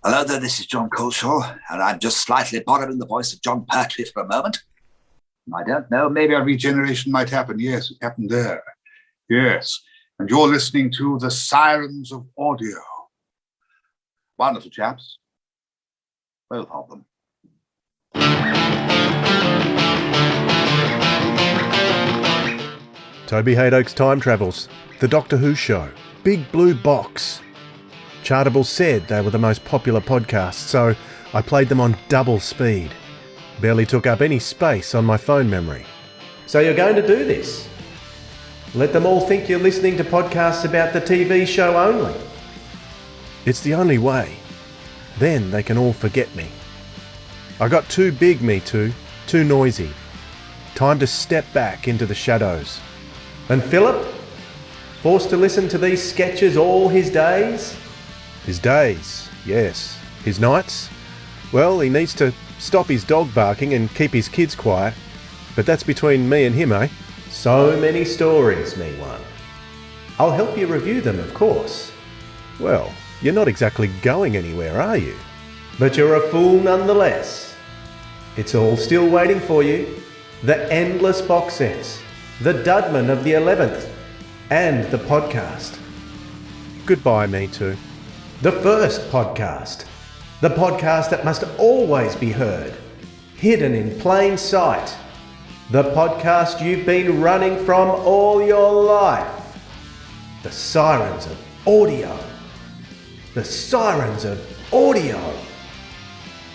Hello there, this is John Coleshaw, and I'm just slightly borrowing the voice of John Pertwee for a moment. I don't know, maybe a regeneration might happen. Yes, it happened there. Yes, and you're listening to the Sirens of Audio. Wonderful chaps. Both of them. Toby Hadoke's Time Travels, The Doctor Who Show, Big Blue Box. Chartable said they were the most popular podcasts, so I played them on double speed. Barely took up any space on my phone memory. So you're going to do this? Let them all think you're listening to podcasts about the TV show only. It's the only way. Then they can all forget me. I got too big, me too noisy. Time to step back into the shadows. And Philip? Forced to listen to these sketches all his days? His days, yes. His nights? Well, he needs to stop his dog barking and keep his kids quiet. But that's between me and him, eh? So many stories, me one. I'll help you review them, of course. Well, you're not exactly going anywhere, are you? But you're a fool nonetheless. It's all still waiting for you. The endless box sets, the Dudman of the 11th, and the podcast. Goodbye, me too. The first podcast. The podcast that must always be heard. Hidden in plain sight. The podcast you've been running from all your life. The Sirens of Audio. The Sirens of Audio.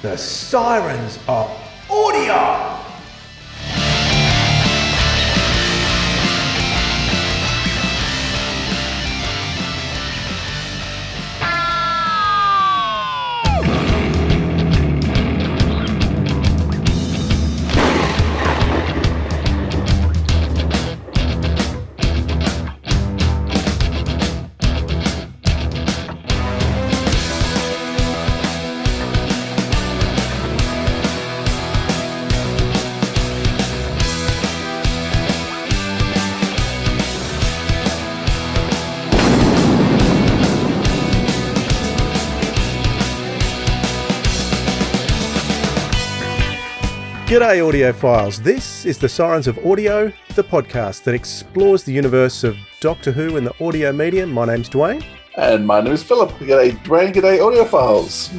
The Sirens of Audio. G'day audiophiles, this is the Sirens of Audio, the podcast that explores the universe of Doctor Who in the audio medium. My name's Dwayne. And my name is Philip. G'day Dwayne, g'day audiophiles.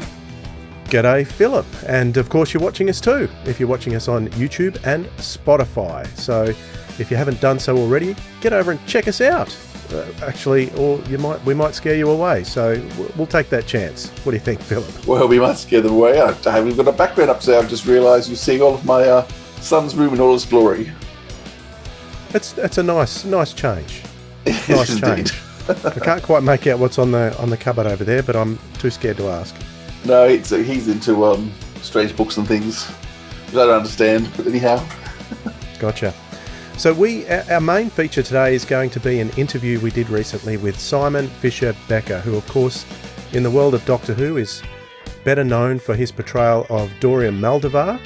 G'day Philip, and of course you're watching us too, if you're watching us on YouTube and Spotify. So if you haven't done so already, get over and check us out. Actually, or we might scare you away, so we'll take that chance. What do you think, Philip? Well, we might scare them away. I haven't got a background up, so I've just realised you're seeing all of my son's room in all its glory. It's a nice change. Nice change. I can't quite make out what's on the cupboard over there, but I'm too scared to ask. No, he's into strange books and things, which I don't understand, but anyhow. Gotcha. So our main feature today is going to be an interview we did recently with Simon Fisher-Becker, who of course in the world of Doctor Who is better known for his portrayal of Dorian Maldavar.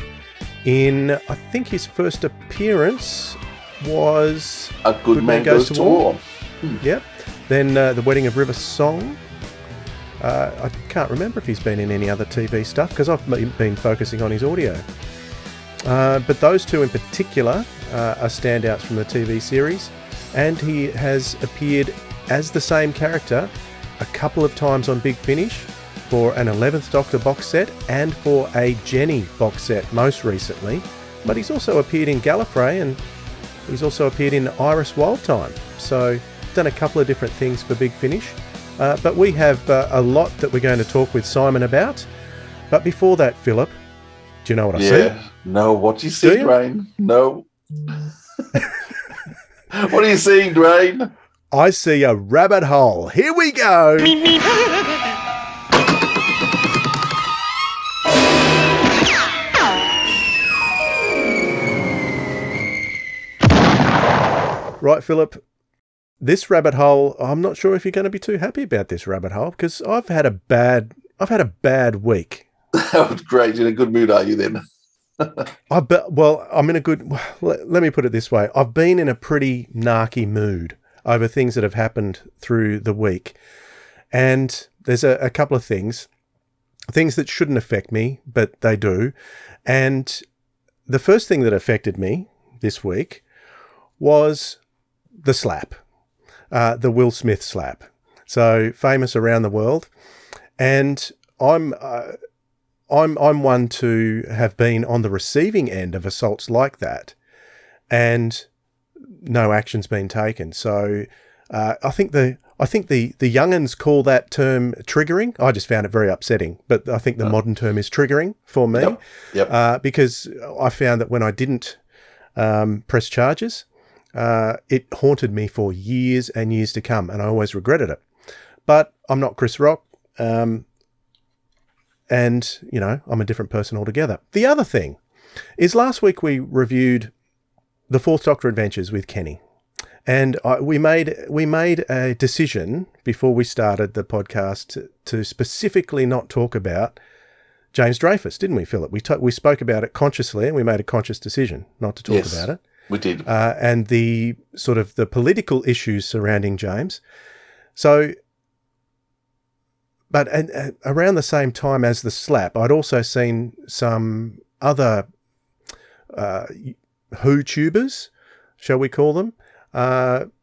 In, I think his first appearance was A Good Man Goes to War. Yep. Then The Wedding of River Song. I can't remember if he's been in any other TV stuff because I've been focusing on his audio. But those two in particular are standouts from the TV series, and he has appeared as the same character a couple of times on Big Finish for an 11th Doctor box set and for a Jenny box set most recently. But he's also appeared in Gallifrey and he's also appeared in Iris Wildtime. So done a couple of different things for Big Finish. But we have a lot that we're going to talk with Simon about. But before that, Philip, do you know what I see? No, what do you see, Dwayne? No. What are you seeing, Dwayne? I see a rabbit hole. Here we go. Right, Philip. This rabbit hole, I'm not sure if you're going to be too happy about this rabbit hole because I've had a bad week. Oh, great. You're in a good mood, are you then? I'm in a good... Let me put it this way. I've been in a pretty narky mood over things that have happened through the week. And there's a couple of things. things that shouldn't affect me, but they do. And the first thing that affected me this week was the slap, the Will Smith slap. So famous around the world. And I'm one to have been on the receiving end of assaults like that, and no action's been taken. So I think the young'uns call that term triggering. I just found it very upsetting, but I think the modern term is triggering for me. Yep. Because I found that when I didn't press charges, it haunted me for years and years to come, and I always regretted it. But I'm not Chris Rock. And, I'm a different person altogether. The other thing is last week we reviewed the Fourth Doctor Adventures with Kenny. And we made a decision before we started the podcast to specifically not talk about James Dreyfus, didn't we, Philip? We spoke about it consciously, and we made a conscious decision not to talk about it. We did. And the sort of the political issues surrounding James. So... But around the same time as the slap, I'd also seen some other Who-tubers, shall we call them,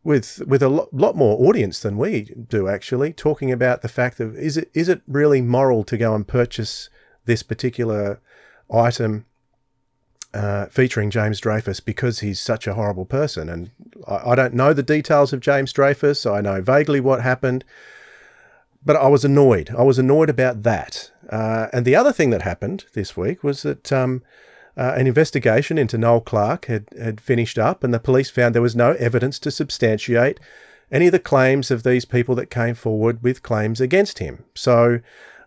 with a lot more audience than we do, actually, talking about the fact of is it really moral to go and purchase this particular item featuring James Dreyfus because he's such a horrible person. And I don't know the details of James Dreyfus. I know vaguely what happened. But I was annoyed. I was annoyed about that. And the other thing that happened this week was that an investigation into Noel Clarke had finished up, and the police found there was no evidence to substantiate any of the claims of these people that came forward with claims against him. So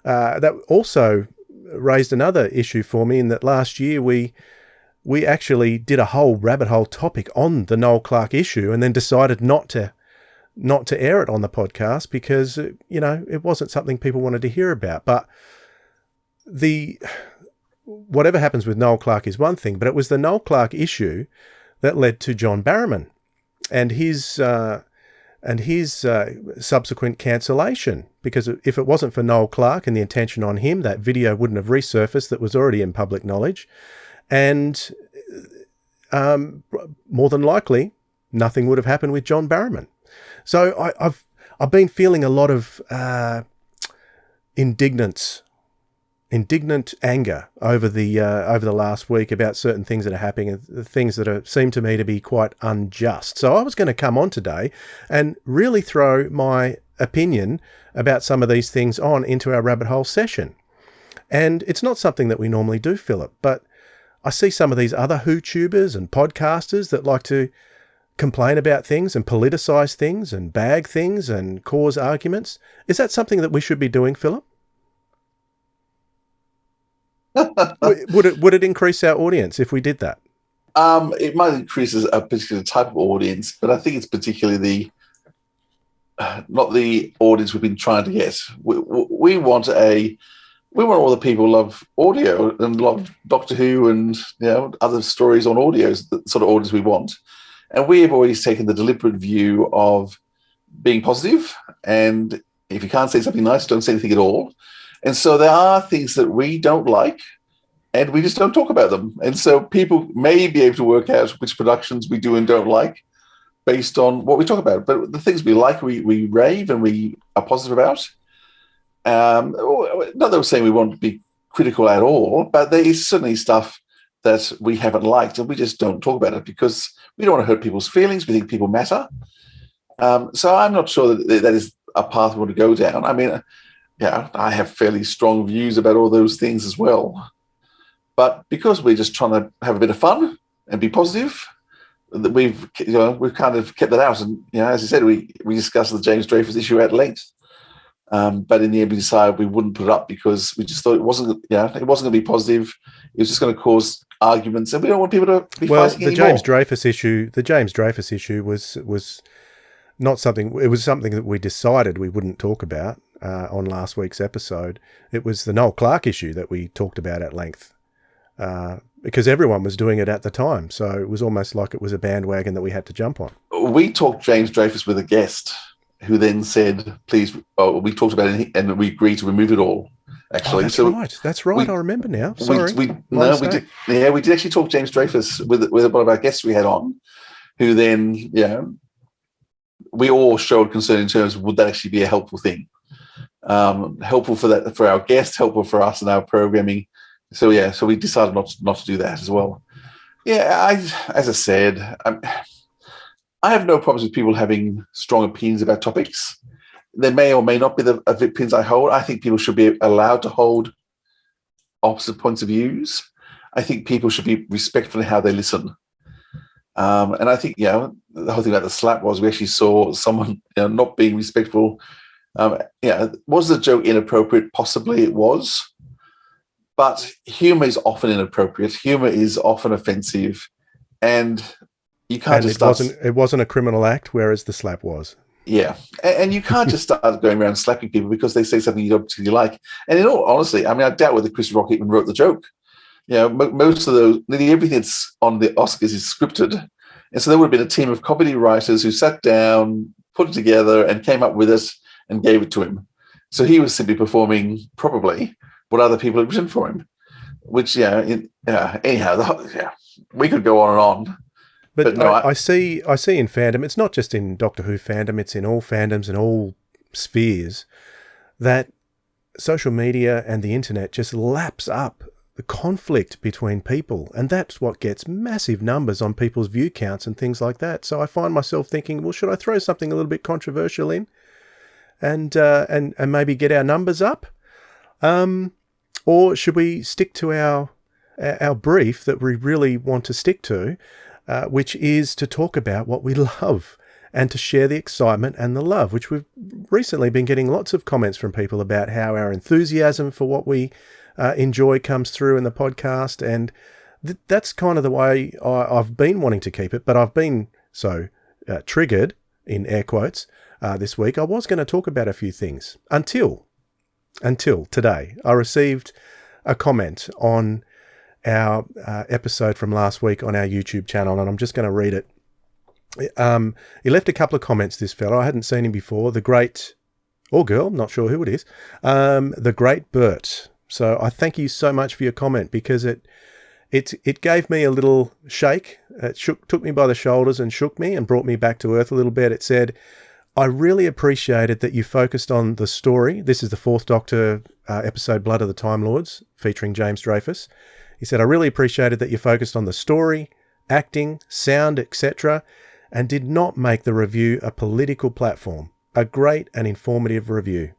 that also raised another issue for me in that last year we actually did a whole rabbit hole topic on the Noel Clarke issue and then decided not to air it on the podcast because, it wasn't something people wanted to hear about. But whatever happens with Noel Clarke is one thing, but it was the Noel Clarke issue that led to John Barrowman and his subsequent cancellation. Because if it wasn't for Noel Clarke and the attention on him, that video wouldn't have resurfaced that was already in public knowledge. And more than likely, nothing would have happened with John Barrowman. So I've been feeling a lot of indignant anger over the last week about certain things that are happening and things that seem to me to be quite unjust. So I was going to come on today and really throw my opinion about some of these things on into our rabbit hole session. And it's not something that we normally do, Philip, but I see some of these other Who-tubers and podcasters that like to complain about things and politicize things and bag things and cause arguments. Is that something that we should be doing, Philip? Would it increase our audience if we did that? It might increase a particular type of audience, but I think it's particularly not the audience we've been trying to get. We want all the people who love audio and love Doctor Who and other stories on audio, the sort of audience we want. And we have always taken the deliberate view of being positive, and if you can't say something nice, don't say anything at all. And so there are things that we don't like, and we just don't talk about them. And so people may be able to work out which productions we do and don't like based on what we talk about. But the things we like, we rave and we are positive about. Not that we're saying we want to be critical at all, but there is certainly stuff that we haven't liked, and we just don't talk about it because we don't want to hurt people's feelings. We think people matter. So I'm not sure that is a path we want to go down. I mean, I have fairly strong views about all those things as well. But because we're just trying to have a bit of fun and be positive, we've kind of kept that out. And as you said, we discussed the James Dreyfus issue at length. But in the end, we decided we wouldn't put it up because we just thought it wasn't going to be positive. It was just going to cause arguments, and we don't want people to be fighting anymore. The James Dreyfus issue was not something. It was something that we decided we wouldn't talk about on last week's episode. It was the Noel Clarke issue that we talked about at length because everyone was doing it at the time. So it was almost like it was a bandwagon that we had to jump on. We talked James Dreyfus with a guest who then said, please, we talked about it and we agreed to remove it all. actually. That's right. I remember now. Sorry. We did. Yeah, we did actually talk James Dreyfus with one of our guests we had on, who then, we all showed concern in terms of would that actually be a helpful thing, helpful for our guests, helpful for us and our programming. So we decided not to do that as well. Yeah, as I said, I have no problems with people having strong opinions about topics. They may or may not be the opinions I hold. I think people should be allowed to hold opposite points of views. I think people should be respectful in how they listen. And I think, the whole thing about the slap was we actually saw someone not being respectful. Was the joke inappropriate? Possibly it was. But humour is often inappropriate. Humour is often offensive. And you can't it wasn't a criminal act, whereas the slap was. Yeah, and you can't just start going around slapping people because they say something you don't particularly like. And in all honesty, I doubt whether Chris Rock even wrote the joke. Most of nearly everything that's on the Oscars is scripted. And so there would have been a team of comedy writers who sat down, put it together, and came up with it and gave it to him. So he was simply performing probably what other people had written for him. Which, anyhow, we could go on and on. But no, I see in fandom, it's not just in Doctor Who fandom, it's in all fandoms and all spheres, that social media and the internet just laps up the conflict between people. And that's what gets massive numbers on people's view counts and things like that. So I find myself thinking, well, should I throw something a little bit controversial in and maybe get our numbers up? Or should we stick to our brief that we really want to stick to, which is to talk about what we love and to share the excitement and the love, which we've recently been getting lots of comments from people about how our enthusiasm for what we enjoy comes through in the podcast. And that's kind of the way I've been wanting to keep it, but I've been so triggered, in air quotes, this week. I was going to talk about a few things until today. I received a comment on our episode from last week on our YouTube channel, and I'm just going to read it. He left a couple of comments, this fellow. I hadn't seen him before. The great, or girl, not sure who it is, the great Bert. So I thank you so much for your comment, because it gave me a little shake. It took me by the shoulders and shook me and brought me back to earth a little bit. It said, I really appreciated that you focused on the story. This is the Fourth Doctor episode, Blood of the Time Lords, featuring James Dreyfus. He said, I really appreciated that you focused on the story, acting, sound, etc., and did not make the review a political platform. A great and informative review.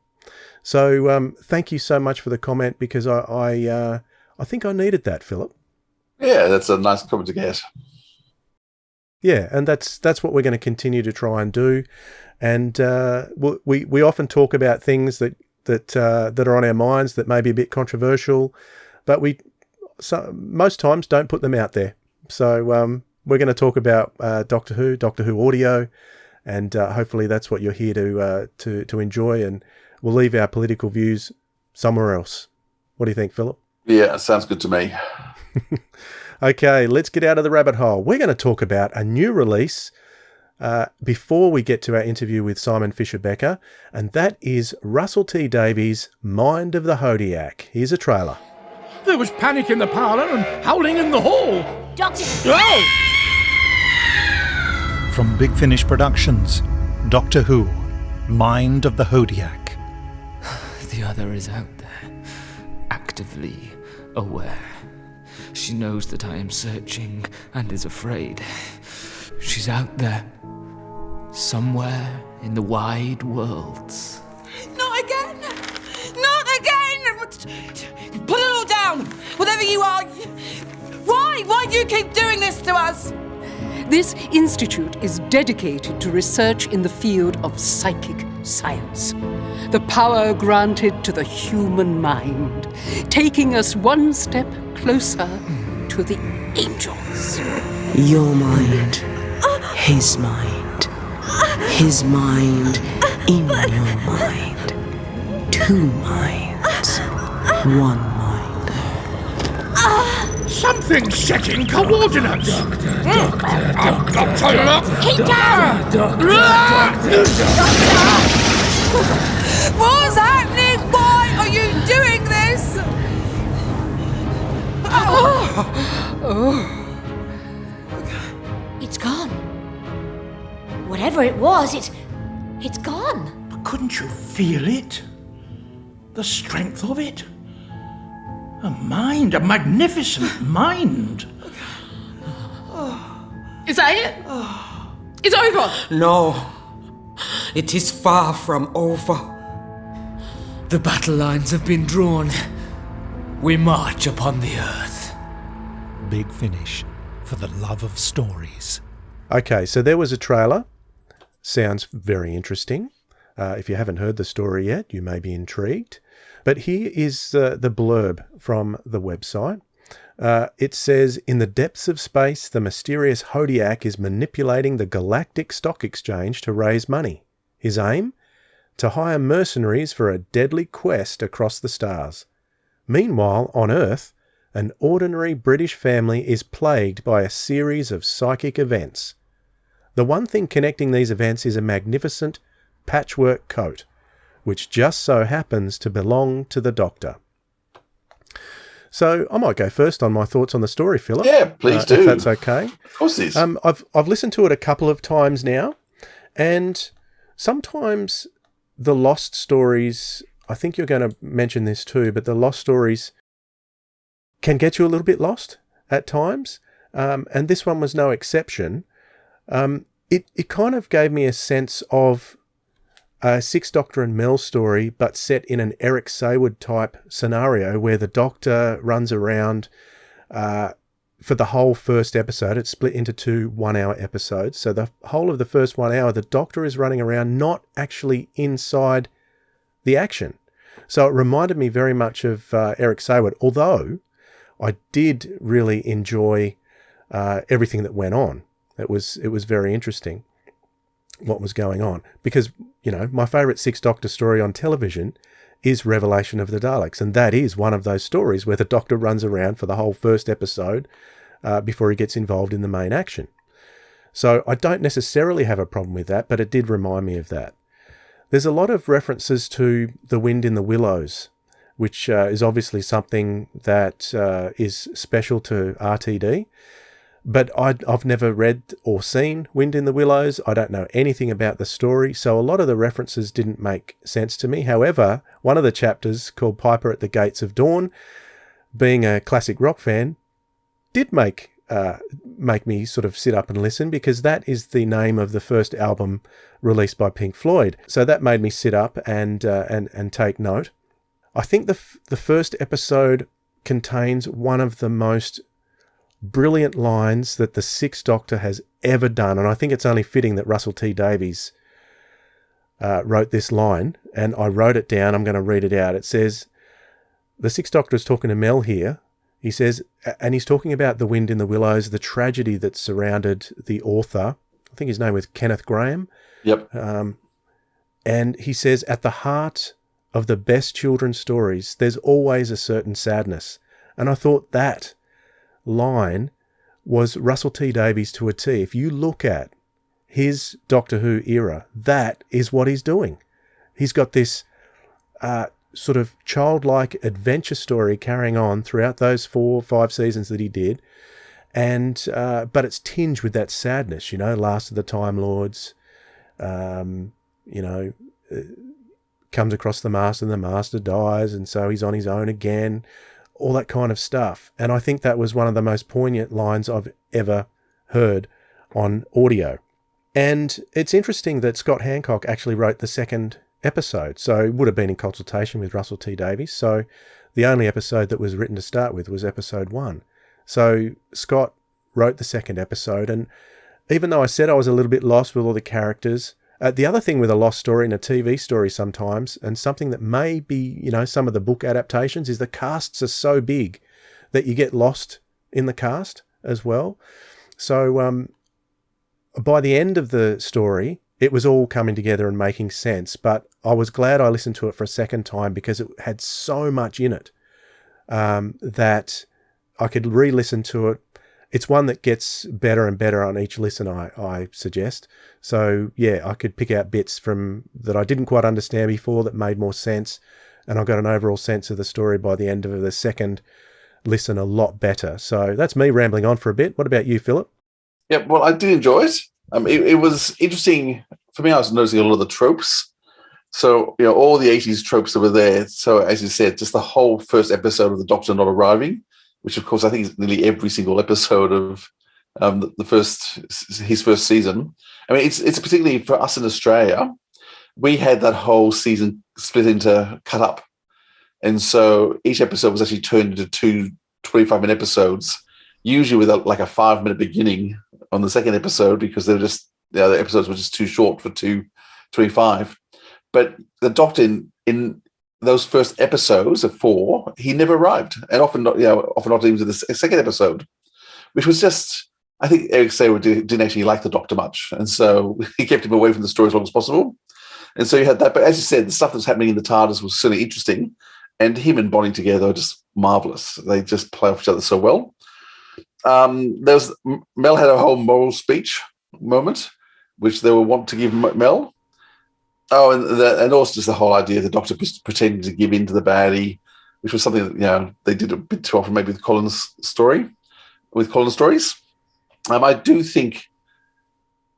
So thank you so much for the comment, because I think I needed that, Philip. Yeah, that's a nice comment to get. Yeah, and that's what we're going to continue to try and do. And we often talk about things that are on our minds that may be a bit controversial, but most times don't put them out there. So we're going to talk about Doctor Who audio, and hopefully that's what you're here to enjoy. And we'll leave our political views somewhere else. What do you think, Philip? Yeah, sounds good to me. Okay, let's get out of the rabbit hole. We're going to talk about a new release before we get to our interview with Simon Fisher-Becker, and that is Russell T Davies' Mind of the Hodiac. Here's a trailer. There was panic in the parlour and howling in the hall. Doctor! Oh! From Big Finish Productions, Doctor Who, Mind of the Hodiac. The other is out there, actively aware. She knows that I am searching and is afraid. She's out there, somewhere in the wide worlds. Not again! Not again! Put it all down! Whatever you are! Why? Why do you keep doing this to us? This institute is dedicated to research in the field of psychic science. The power granted to the human mind, taking us one step closer to the angels. Your mind, his mind, his mind in your mind. Two minds, one mind. Something's setting coordinates. Doctor, look! Keep down! What's happening? Why are you doing this? It's gone. Whatever it was, it's gone. But couldn't you feel it? The strength of it? A mind, a magnificent mind. Is that it? It's over. No, it is far from over. The battle lines have been drawn. We march upon the earth. Big finish for the love of stories. Okay, so there was a trailer. Sounds very interesting. If you haven't heard the story yet, you may be intrigued. But here is the blurb from the website. It says, in the depths of space, the mysterious Hodiac is manipulating the galactic stock exchange to raise money. His aim? To hire mercenaries for a deadly quest across the stars. Meanwhile, on Earth, an ordinary British family is plagued by a series of psychic events. The one thing connecting these events is a magnificent patchwork coat, which just so happens to belong to the Doctor. So I might go first on my thoughts on the story, Philip. Yeah, please do. If that's okay. Of course it is. I've listened to it a couple of times now, and sometimes the lost stories, I think you're going to mention this too, but the lost stories can get you a little bit lost at times, and this one was no exception. It kind of gave me a sense of a Sixth Doctor and Mel story, but set in an Eric Saywood type scenario where the Doctor runs around for the whole first episode. It's split into 2 1-hour episodes. So the whole of the first 1 hour, the Doctor is running around, not actually inside the action. So it reminded me very much of Eric Saywood, although I did really enjoy everything that went on. It was very interesting what was going on, because, you know, my favourite Sixth Doctor story on television is Revelation of the Daleks, and that is one of those stories where the Doctor runs around for the whole first episode before he gets involved in the main action. So I don't necessarily have a problem with that, but it did remind me of that. There's a lot of references to The Wind in the Willows, which is obviously something that is special to RTD. But I've never read or seen Wind in the Willows. I don't know anything about the story, so a lot of the references didn't make sense to me. However, one of the chapters, called Piper at the Gates of Dawn, being a classic rock fan, did make me sort of sit up and listen, because that is the name of the first album released by Pink Floyd. So that made me sit up and take note. I think the first episode contains one of the most brilliant lines that the Sixth Doctor has ever done, and I think it's only fitting that Russell T Davies wrote this line, and I wrote it down. I'm going to read it out. It says, the Sixth Doctor is talking to Mel here. He says, and he's talking about The Wind in the Willows, the tragedy that surrounded the author. I think his name was Kenneth Grahame. Yep. And he says, at the heart of the best children's stories, there's always a certain sadness. And I thought that line was Russell T Davies to a T. If you look at his Doctor Who era, that is what he's doing. He's got this sort of childlike adventure story carrying on throughout those 4 or 5 seasons that he did, and but it's tinged with that sadness, you know, Last of the Time Lords, you know, comes across the Master and the Master dies, and so he's on his own again, all that kind of stuff. And I think that was one of the most poignant lines I've ever heard on audio. And it's interesting that Scott Hancock actually wrote the second episode, so it would have been in consultation with Russell T Davies. So the only episode that was written to start with was episode 1. So Scott wrote the second episode, and even though I said I was a little bit lost with all the characters, the other thing with a lost story and a TV story sometimes, and something that may be, you know, some of the book adaptations, is the casts are so big that you get lost in the cast as well. So by the end of the story, it was all coming together and making sense. But I was glad I listened to it for a second time, because it had so much in it that I could re-listen to it. It's one that gets better and better on each listen, I suggest. So, yeah, I could pick out bits from that I didn't quite understand before that made more sense, and I got an overall sense of the story by the end of the second listen a lot better. So that's me rambling on for a bit. What about you, Philip? Yeah, well, I did enjoy it. It was interesting for me. I was noticing a lot of the tropes. So, all the 80s tropes that were there. So, as you said, just the whole first episode of the Doctor not arriving, which, of course, I think is nearly every single episode of his first season. I mean, it's particularly for us in Australia, we had that whole season split into cut up. And so each episode was actually turned into two 25-minute episodes, usually with a 5-minute beginning on the second episode, because they were just, the other episodes were just too short for 2:25. But the Doctor in those first episodes of 4, he never arrived, and often not even to the second episode, which was just, I think Eric Sayer didn't actually like the Doctor much, and so he kept him away from the story as long as possible. And so you had that. But as you said, the stuff that was happening in the TARDIS was certainly interesting, and him and Bonnie together are just marvelous. They just play off each other so well. Mel had a whole moral speech moment, which they will want to give Mel. Oh, and also just the whole idea of the Doctor pretending to give in to the baddie, which was something that they did a bit too often, maybe with Colin's stories. I do think,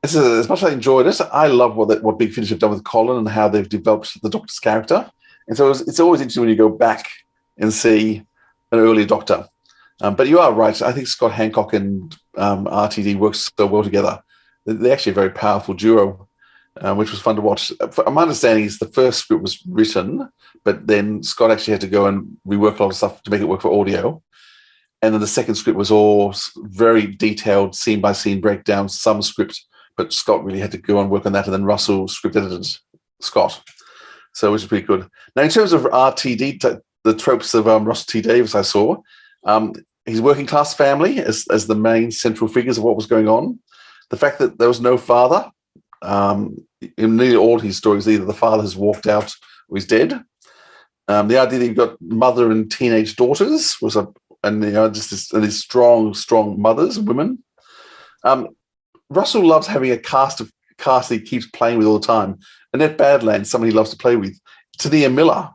as much as I enjoyed it, I love what Big Finish have done with Colin and how they've developed the Doctor's character. And so it's always interesting when you go back and see an earlier Doctor. But you are right. I think Scott Hancock and RTD work so well together. They're actually a very powerful duo. Which was fun to watch. My understanding is the first script was written, but then Scott actually had to go and rework a lot of stuff to make it work for audio. And then the second script was all very detailed, scene-by-scene breakdown, some script, but Scott really had to go and work on that, and then Russell script edited Scott. So which is pretty good. Now, in terms of RTD, the tropes of Russell T. Davies I saw, his working-class family as the main central figures of what was going on. The fact that there was no father, in nearly all his stories, either the father has walked out or he's dead. The idea that you've got mother and teenage daughters just these strong mothers and women. Russell loves having a cast that he keeps playing with all the time. Annette Badlands, someone he loves to play with. Tania Miller,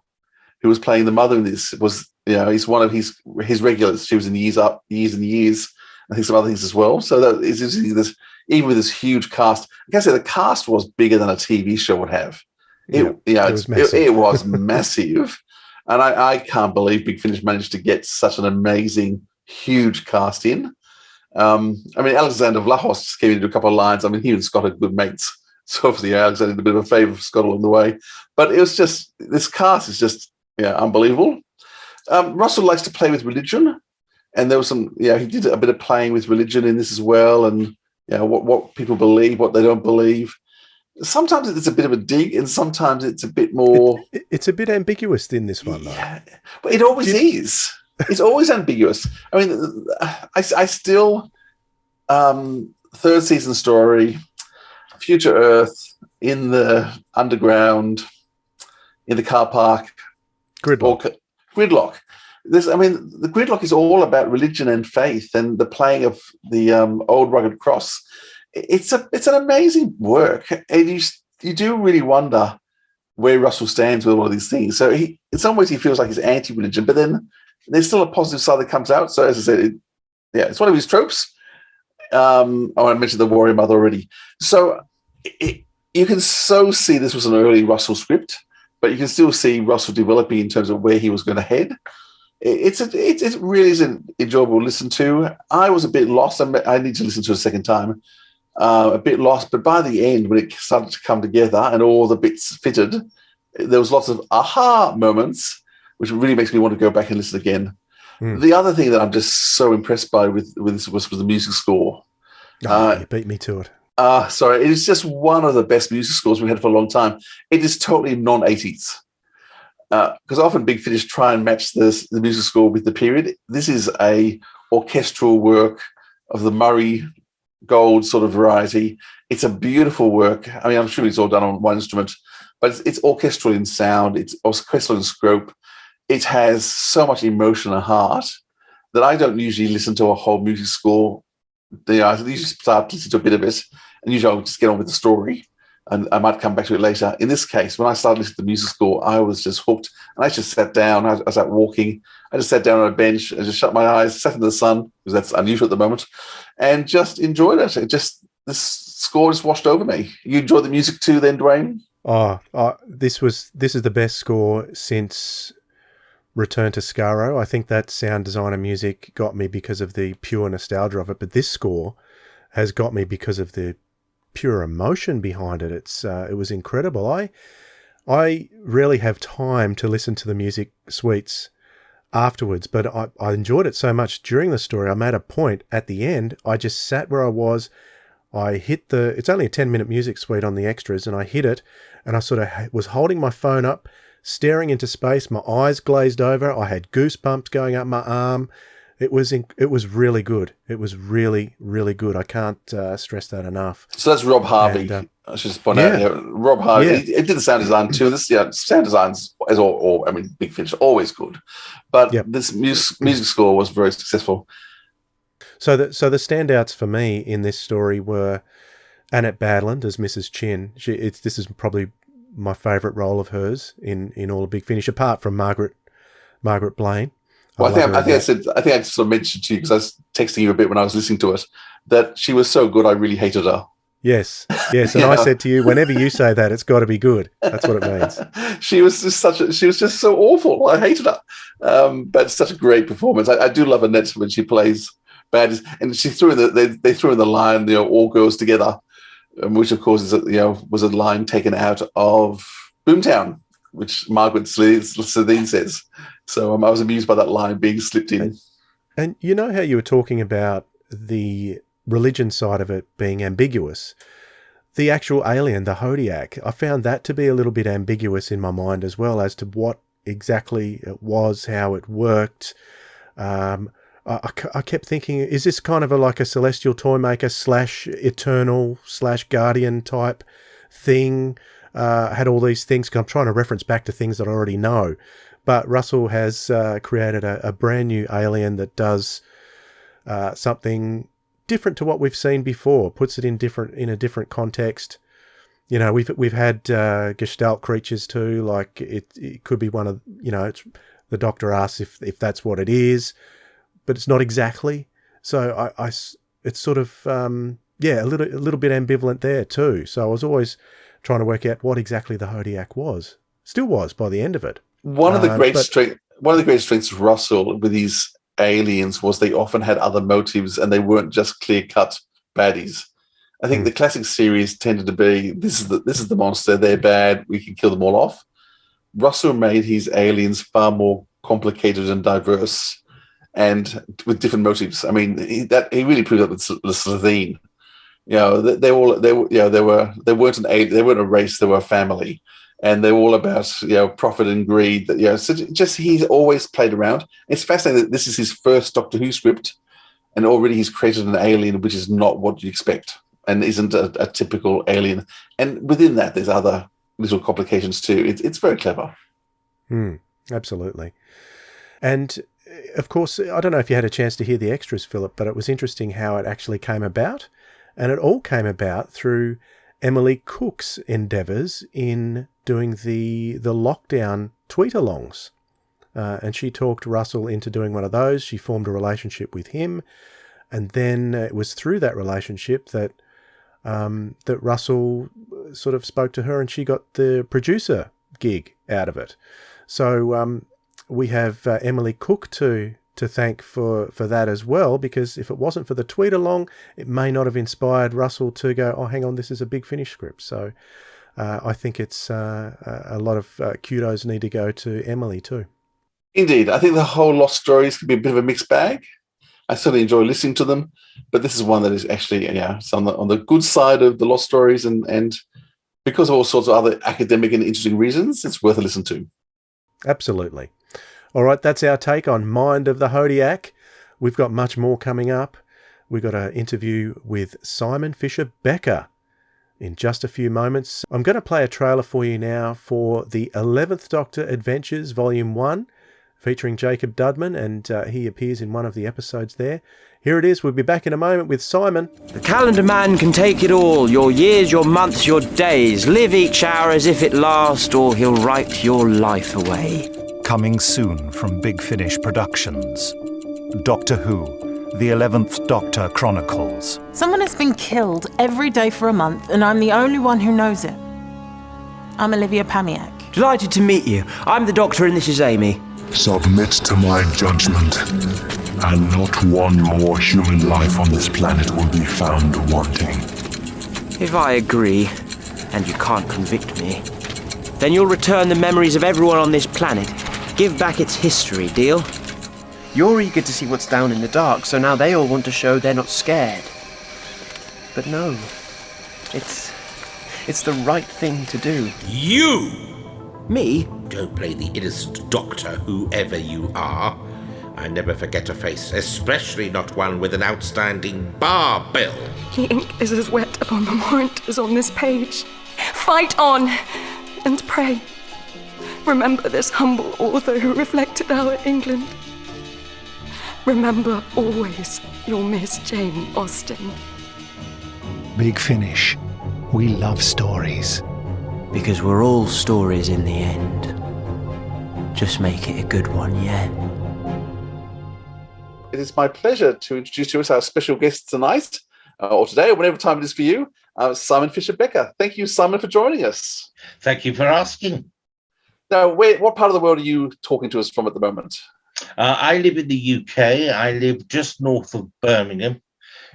who was playing the mother in this, was he's one of his regulars. She was in Years and Years. I think some other things as well. So that is interesting. Even with this huge cast, I can say the cast was bigger than a TV show would have. It was massive. And I can't believe Big Finish managed to get such an amazing, huge cast in. Alexander Vlahos just came in to do a couple of lines. He and Scott are good mates. So obviously Alexander did a bit of a favour for Scott along the way. But it was just, this cast is just unbelievable. Russell likes to play with religion. And there was some, he did a bit of playing with religion in this as well. And what people believe, what they don't believe. Sometimes it's a bit of a dig, and sometimes it's a bit more. It's a bit ambiguous in this one, though. Yeah, but it always is. It's always ambiguous. I still third season story, future Earth in the underground, in the car park, gridlock. The gridlock is all about religion and faith and the playing of the old rugged cross. It's an amazing work, and you do really wonder where Russell stands with all of these things. So in some ways he feels like he's anti-religion, but then there's still a positive side that comes out. So as I said, it's one of his tropes. I mentioned the warrior mother already. So you can so see this was an early Russell script, but you can still see Russell developing in terms of where he was going to head. It really is an enjoyable listen to. I was a bit lost. I need to listen to it a second time. A bit lost, but by the end, when it started to come together and all the bits fitted, there was lots of aha moments, which really makes me want to go back and listen again. The other thing that I'm just so impressed by with this was the music score. You beat me to it. Sorry, it is just one of the best music scores we've had for a long time. It is totally non-80s. Because often Big Finish try and match the music score with the period. This is a orchestral work of the Murray Gold sort of variety. It's a beautiful work. I'm sure it's all done on one instrument, but it's orchestral in sound. It's orchestral in scope. It has so much emotion and heart that I don't usually listen to a whole music score. I usually start listening to a bit of it, and usually I'll just get on with the story. and I might come back to it later. In this case, when I started listening to the music score, I was just hooked. And I just sat down. I was out walking. I just sat down on a bench and just shut my eyes, sat in the sun, because that's unusual at the moment, and just enjoyed it. This score just washed over me. You enjoyed the music too then, Dwayne? This is the best score since Return to Skaro. I think that sound designer music got me because of the pure nostalgia of it, but this score has got me because of the pure emotion behind it. It was incredible. I rarely have time to listen to the music suites afterwards, but I enjoyed it so much during the story. I made a point at the end. I just sat where I was. I hit it's only a 10-minute music suite on the extras, and I hit it, and I sort of was holding my phone up, staring into space, my eyes glazed over. I had goosebumps going up my arm. It was really good. It was really, really good. I can't stress that enough. So that's Rob Harvey. And, I should just point out, Rob Harvey. Yeah. It did the sound design too. This sound design is all. I mean, Big Finish always good, but this music score was very successful. So the standouts for me in this story were Annette Badland as Mrs. Chin. This is probably my favourite role of hers in all of Big Finish, apart from Margaret Blaine. Well, I think I sort of mentioned to you, because I was texting you a bit when I was listening to it, that she was so good I really hated her. Yes. And I said to you, whenever you say that, it's got to be good. That's what it means. She was just so awful. I hated her. But such a great performance. I do love Annette when she plays bad, and she threw in they threw in the line, all girls together, which of course is was a line taken out of Boomtown, which Margaret Sledine says. So I was amused by that line being slipped in. And you know how you were talking about the religion side of it being ambiguous? The actual alien, the Hodiac, I found that to be a little bit ambiguous in my mind as well, as to what exactly it was, how it worked. I kept thinking, is this kind of like a celestial toy maker / eternal / guardian type thing? Had all these things, 'cause I'm trying to reference back to things that I already know. But Russell has created a brand new alien that does something different to what we've seen before, puts it in a different context. We've had Gestalt creatures too, like it could be one of, it's, the Doctor asks if that's what it is, but it's not exactly. So it's sort of, a little bit ambivalent there too. So I was always trying to work out what exactly the Hodiac was. Still was by the end of it. One of the great strengths of Russell with these aliens was they often had other motives, and they weren't just clear-cut baddies. I think the classic series tended to be, this is the monster, they're bad, we can kill them all off. Russell made his aliens far more complicated and diverse, and with different motives. I mean, he really proved that with the Sledine. They weren't a race, they were a family. And they're all about, profit and greed. So just he's always played around. It's fascinating that this is his first Doctor Who script, and already he's created an alien which is not what you expect and isn't a typical alien. And within that, there's other little complications too. It's very clever. Absolutely. And of course, I don't know if you had a chance to hear the extras, Philip, but it was interesting how it actually came about. And it all came about through Emily Cook's endeavours in doing the lockdown tweet-alongs. And she talked Russell into doing one of those. She formed a relationship with him. And then it was through that relationship that Russell sort of spoke to her, and she got the producer gig out of it. So we have Emily Cook to thank for that as well, because if it wasn't for the tweet-along, it may not have inspired Russell to go, oh, hang on, this is a Big Finish script. So I think it's a lot of kudos need to go to Emily too. Indeed. I think the whole Lost Stories can be a bit of a mixed bag. I certainly enjoy listening to them, but this is one that is actually, it's on the good side of the Lost Stories, and because of all sorts of other academic and interesting reasons, it's worth a listen to. Absolutely. All right, that's our take on Mind of the Hodiac. We've got much more coming up. We've got an interview with Simon Fisher-Becker in just a few moments. I'm going to play a trailer for you now for the 11th Doctor Adventures Volume 1, featuring Jacob Dudman, and he appears in one of the episodes there. Here it is. We'll be back in a moment with Simon. The calendar man can take it all, your years, your months, your days. Live each hour as if it lasts, or he'll write your life away. Coming soon from Big Finish Productions. Doctor Who, the 11th Doctor Chronicles. Someone has been killed every day for a month, and I'm the only one who knows it. I'm Olivia Pamiak. Delighted to meet you. I'm the Doctor and this is Amy. Submit to my judgment, and not one more human life on this planet will be found wanting. If I agree, and you can't convict me, then you'll return the memories of everyone on this planet. Give back its history, deal? You're eager to see what's down in the dark, so now they all want to show they're not scared. But no, it's the right thing to do. You! Me? Don't play the innocent doctor, whoever you are. I never forget a face, especially not one with an outstanding bar bill. The ink is as wet upon the warrant as on this page. Fight on and pray. Remember this humble author who reflected our England. Remember always your Miss Jane Austen. Big Finish. We love stories. Because we're all stories in the end. Just make it a good one, yeah? It is my pleasure to introduce to us our special guest tonight, or today, or whatever time it is for you, Simon Fisher-Becker. Thank you, Simon, for joining us. Thank you for asking. Now, what part of the world are you talking to us from at the moment? I live in the UK. I live just north of Birmingham,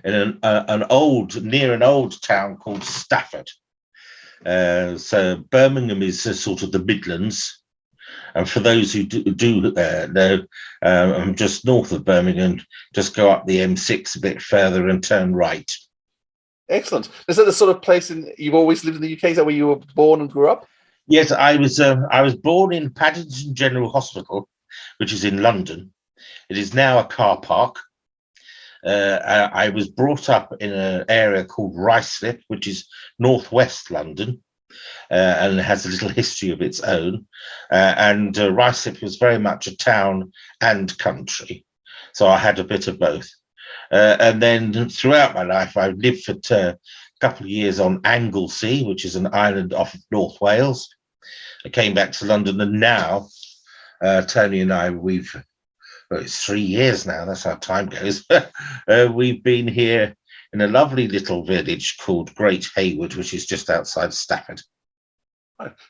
in near an old town called Stafford. So Birmingham is sort of the Midlands. And for those who do know, I'm just north of Birmingham. Just go up the M6 a bit further and turn right. Excellent. Is that the sort of place you've always lived in the UK? Is that where you were born and grew up? Yes, I was born in Paddington General Hospital, which is in London. It is now a car park. I was brought up in an area called Ruislip, which is northwest London, and has a little history of its own. And Ruislip was very much a town and country, so I had a bit of both. And then throughout my life, I've lived for a couple of years on Anglesey, which is an island off of North Wales. I came back to London, and now Tony and I, it's 3 years now, that's how time goes. We've been here in a lovely little village called Great Hayward, which is just outside Stafford.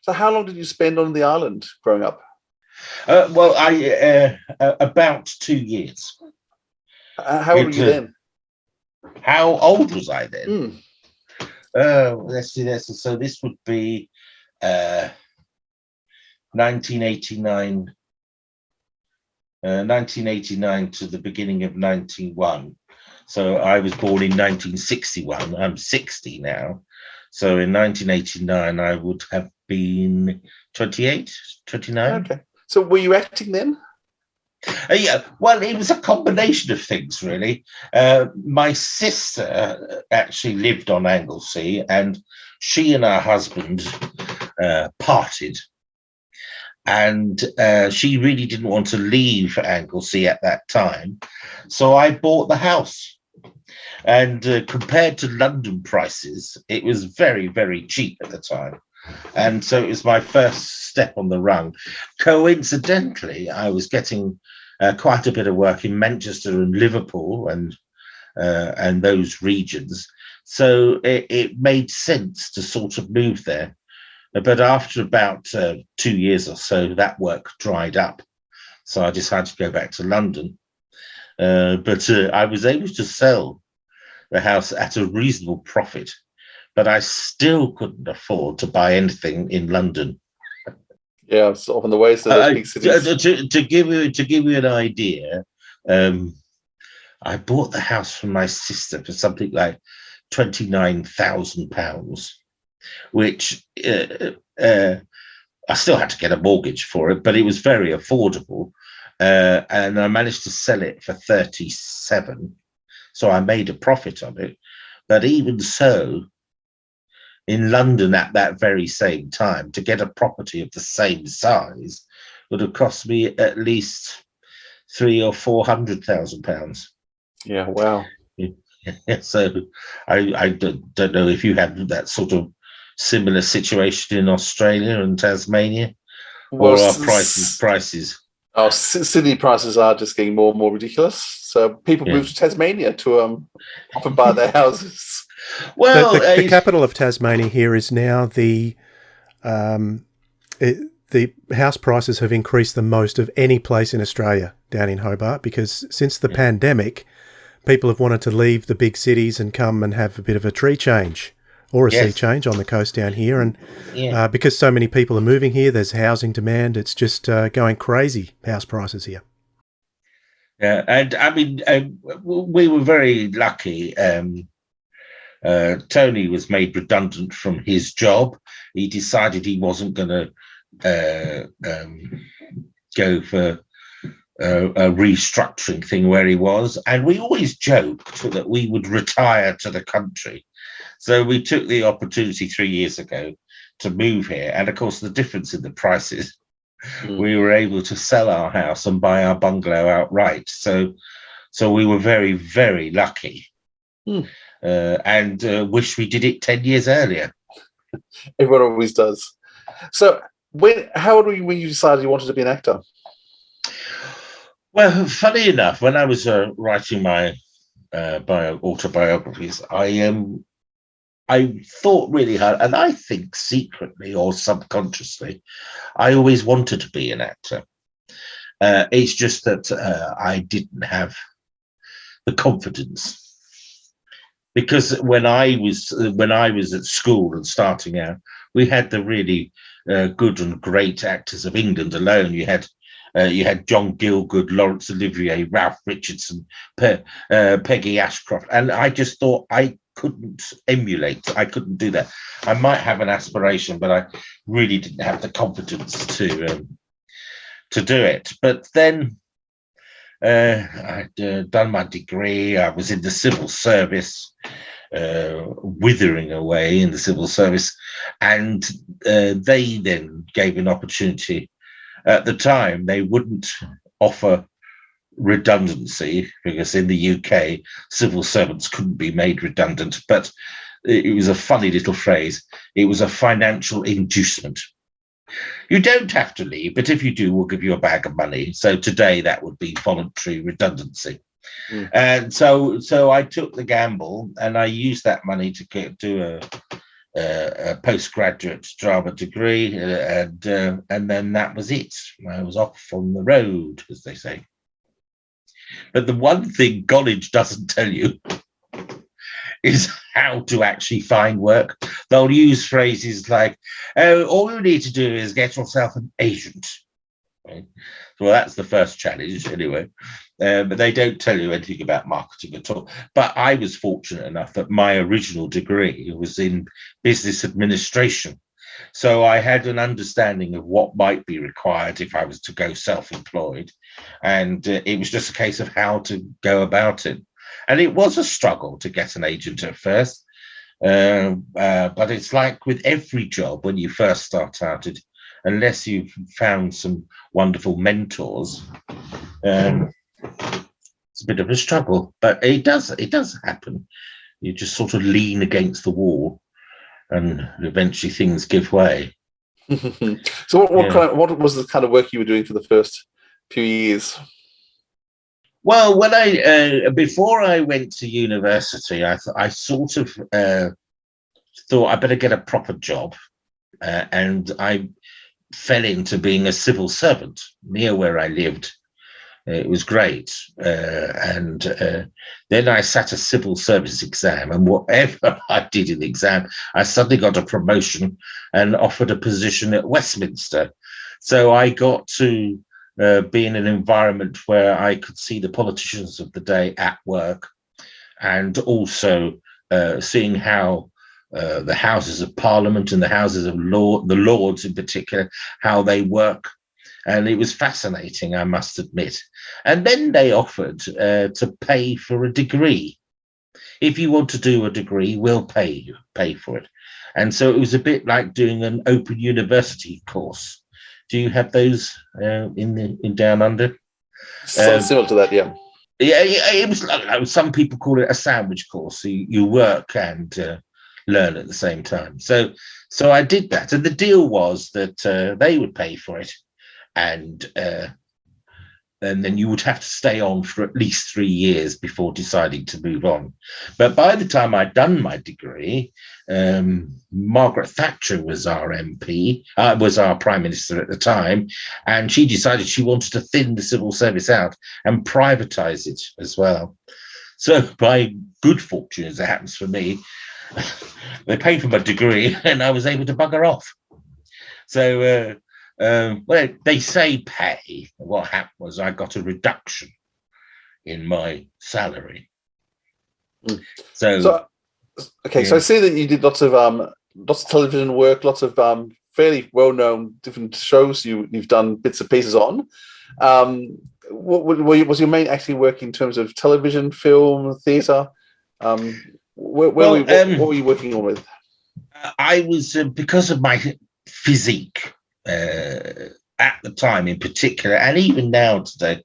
So how long did you spend on the island growing up? Well, about 2 years. How old were you then? How old was I then? Let's see. So this would be 1989 to the beginning of 91. So I was born in 1961. I'm 60 now. So in 1989, I would have been 28, 29. Okay. So were you acting then? Yeah, well, it was a combination of things, really. My sister actually lived on Anglesey, and she and her husband parted. And she really didn't want to leave Anglesey at that time. So I bought the house. And compared to London prices, it was very, very cheap at the time. And so it was my first step on the rung. Coincidentally, I was getting quite a bit of work in Manchester and Liverpool and those regions. So it made sense to sort of move there. But after about 2 years or so, that work dried up. So I decided to go back to London. But I was able to sell the house at a reasonable profit, but I still couldn't afford to buy anything in London. Yeah, it's often the way. So those big cities. To give you an idea, I bought the house from my sister for something like £29,000, which I still had to get a mortgage for it, but it was very affordable. And I managed to sell it for 37. So I made a profit on it. But even so, in London at that very same time, to get a property of the same size would have cost me at least £300,000 or £400,000. Yeah, wow. So I don't know if you have that sort of similar situation in Australia and Tasmania, or are prices? Oh, Sydney prices are just getting more and more ridiculous. So people move to Tasmania to often buy their houses. Well, the capital of Tasmania here is now the house prices have increased the most of any place in Australia down in Hobart, because since the pandemic, people have wanted to leave the big cities and come and have a bit of a tree change or a sea change on the coast down here. And because so many people are moving here, there's housing demand. It's just going crazy, house prices here. Yeah, and I mean, we were very lucky. Tony was made redundant from his job. He decided he wasn't going to go for a restructuring thing where he was. And we always joked that we would retire to the country. So we took the opportunity 3 years ago to move here. And of course, the difference in the prices, we were able to sell our house and buy our bungalow outright. So we were very, very lucky. And wish we did it 10 years earlier. Everyone always does. So how old were you when you decided you wanted to be an actor? Well, funny enough, when I was writing my autobiographies, I thought really hard, and I think secretly or subconsciously, I always wanted to be an actor. It's just that I didn't have the confidence. Because when I was at school and starting out, we had the really good and great actors of England alone. You had John Gielgud, Laurence Olivier, Ralph Richardson, Peggy Ashcroft, and I just thought I couldn't emulate. I couldn't do that. I might have an aspiration, but I really didn't have the confidence to do it. But then I'd done my degree. I was in the civil service, withering away in the civil service, and they then gave an opportunity. At the time, they wouldn't offer redundancy because in the UK, civil servants couldn't be made redundant. But it was a funny little phrase. It was a financial inducement. You don't have to leave, but if you do, we'll give you a bag of money. So today that would be voluntary redundancy. And so I took the gamble, and I used that money to do a postgraduate drama degree, and then that was it. I was off on the road, as they say. But the one thing college doesn't tell you is how to actually find work. They'll use phrases like, "Oh, all you need to do is get yourself an agent." Right? Well, that's the first challenge anyway. But they don't tell you anything about marketing at all. But I was fortunate enough that my original degree was in business administration. So I had an understanding of what might be required if I was to go self-employed. And it was just a case of how to go about it. And it was a struggle to get an agent at first. But it's like with every job when you first start out, unless you've found some wonderful mentors, it's a bit of a struggle. But it does happen. You just sort of lean against the wall, and eventually things give way. So what was the kind of work you were doing for the first few years? Well, when before I went to university, I sort of thought I better get a proper job, and I fell into being a civil servant near where I lived. It was great, and then I sat a civil service exam, and whatever I did in the exam, I suddenly got a promotion and offered a position at Westminster. So I got to be in an environment where I could see the politicians of the day at work, and also seeing how the Houses of Parliament and the Houses of the Lords in particular, how they work. And it was fascinating, I must admit. And then they offered to pay for a degree. If you want to do a degree, we'll pay for it. And so it was a bit like doing an open university course. Do you have those in Down Under? Something similar to that, yeah. Yeah, it was like some people call it a sandwich course. So you work and learn at the same time. So I did that, and the deal was that they would pay for it, and then you would have to stay on for at least 3 years before deciding to move on. But by the time I'd done my degree, Margaret Thatcher was our MP, was our Prime Minister at the time, and she decided she wanted to thin the civil service out and privatise it as well. So by good fortune, as it happens for me, they paid for my degree and I was able to bugger off. So well, they say pay. What happened was I got a reduction in my salary. So I see that you did lots of television work, lots of fairly well-known different shows you've done bits and pieces on. Was your main actually work in terms of television, film, theatre? What were you working on with? I was, because of my physique, at the time in particular, and even now today,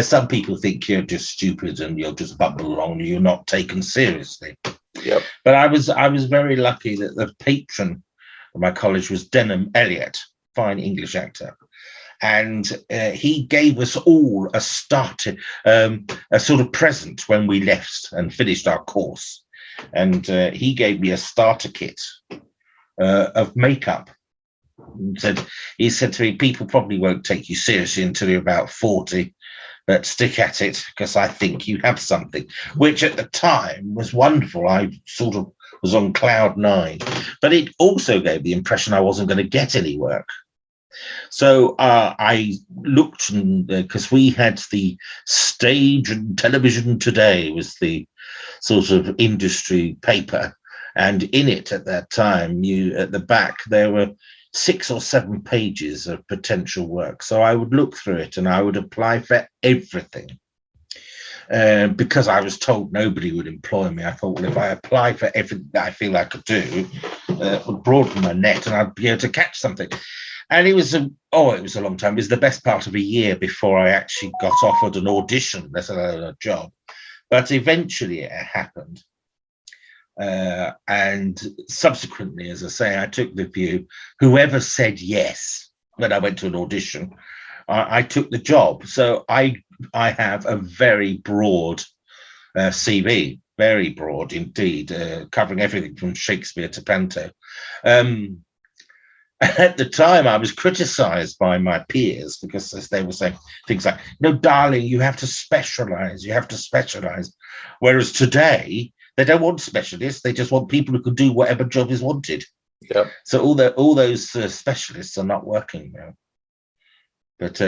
some people think you're just stupid and you'll just bumble along and you're not taken seriously. Yep. But I was very lucky that the patron of my college was Denham Elliott, fine English actor. And he gave us all a sort of present when we left and finished our course. And he gave me a starter kit of makeup. He said to me, people probably won't take you seriously until you're about 40, but stick at it because I think you have something, which at the time was wonderful. I sort of was on cloud 9, but it also gave the impression I wasn't going to get any work. So I looked, because we had the Stage and Television Today was the sort of industry paper, and in it at that time, at the back there were 6 or 7 pages of potential work. So I would look through it and I would apply for everything. Because I was told nobody would employ me, I thought, well, if I apply for everything that I feel I could do, it would broaden my net and I'd be able to catch something. And it was a long time. It was the best part of a year before I actually got offered an audition, let alone a job. But eventually it happened. And subsequently, as I say, I took the view, whoever said yes when I went to an audition, I took the job. So I have a very broad CV, very broad indeed, covering everything from Shakespeare to Panto. At the time, I was criticised by my peers because they were saying things like, no, darling, you have to specialise, you have to specialise. Whereas today, they don't want specialists, they just want people who can do whatever job is wanted. Yep. So all those specialists are not working now. But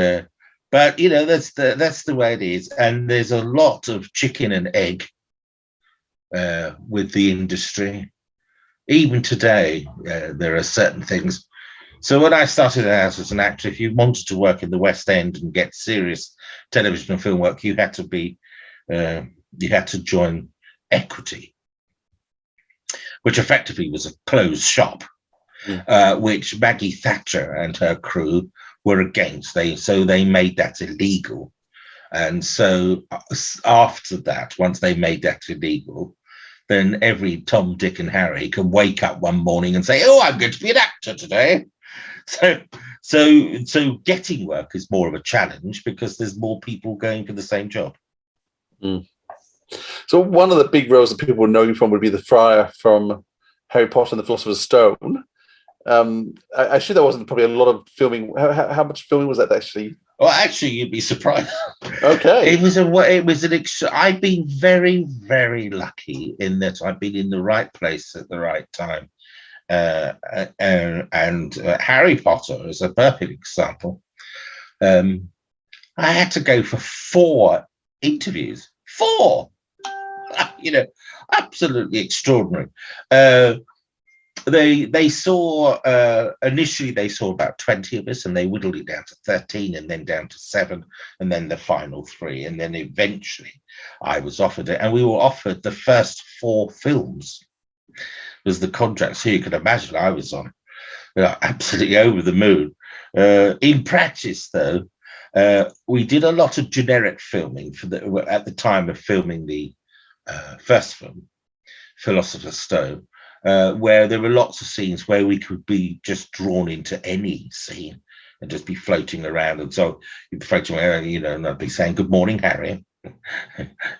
you know, that's the way it is. And there's a lot of chicken and egg with the industry. Even today, there are certain things. So when I started out as an actor, if you wanted to work in the West End and get serious television and film work, you had to join Equity, which effectively was a closed shop, which Maggie Thatcher and her crew were against. So they made that illegal. And so after that, once they made that illegal, then every Tom, Dick and Harry can wake up one morning and say, oh, I'm going to be an actor today. So getting work is more of a challenge because there's more people going for the same job. Mm. So one of the big roles that people would know you from would be the Friar from Harry Potter and the Philosopher's Stone. I assume there wasn't probably a lot of filming. How much filming was that actually? Well, actually, you'd be surprised. Okay. I've been very, very lucky in that I've been in the right place at the right time. And Harry Potter is a perfect example. I had to go for 4 interviews. 4! You know, absolutely extraordinary. They saw initially they saw about 20 of us, and they whittled it down to 13, and then down to 7, and then the final 3, and then eventually I was offered it, and we were offered the first 4 films. Was the contract, so you can imagine I was on absolutely over the moon. In practice, though, we did a lot of generic filming at the time of filming the first film, Philosopher's Stone, where there were lots of scenes where we could be just drawn into any scene and just be floating around. And so you'd be floating around, and I'd be saying, "Good morning, Harry."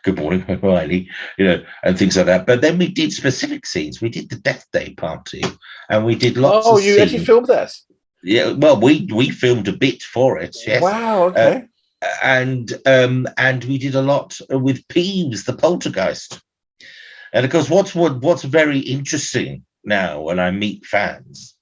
"Good morning, Hermione," and things like that. But then we did specific scenes. We did the Death Day party, and we did lots of scenes. Oh, you actually filmed that? Yeah, well, we filmed a bit for it, yes. Wow, okay. And we did a lot with Peeves, the poltergeist. And of course, what's very interesting now when I meet fans,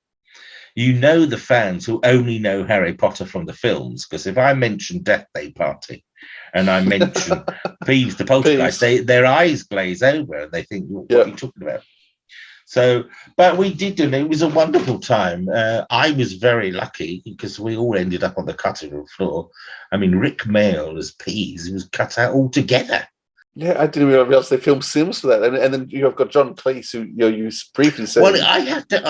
the fans who only know Harry Potter from the films, because if I mention Death Day Party and I mention Peeves, the poltergeist, their eyes glaze over and they think, "What are you talking about?" So, but we did do it. It was a wonderful time. I was very lucky because we all ended up on the cutting room floor. I mean, Rick Mail as Peeves, he was cut out altogether. Yeah, I didn't realize they filmed Sims for that, and then you've got John Cleese, who you briefly said. Well, I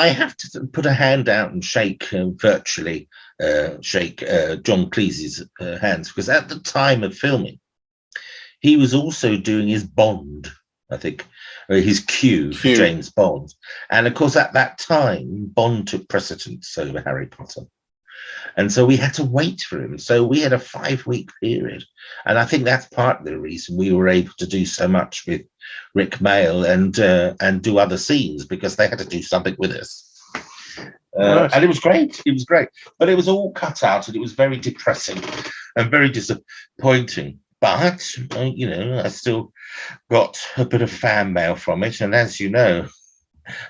have to put a hand out and shake virtually shake John Cleese's hands, because at the time of filming, he was also doing his Bond, I think, his Q for James Bond, and of course at that time Bond took precedence over Harry Potter. And so we had to wait for him. So we had a 5-week period. And I think that's part of the reason we were able to do so much with Rick Mail and do other scenes, because they had to do something with us. And it was great. It was great. But it was all cut out and it was very depressing and very disappointing. But, I still got a bit of fan mail from it. And as you know,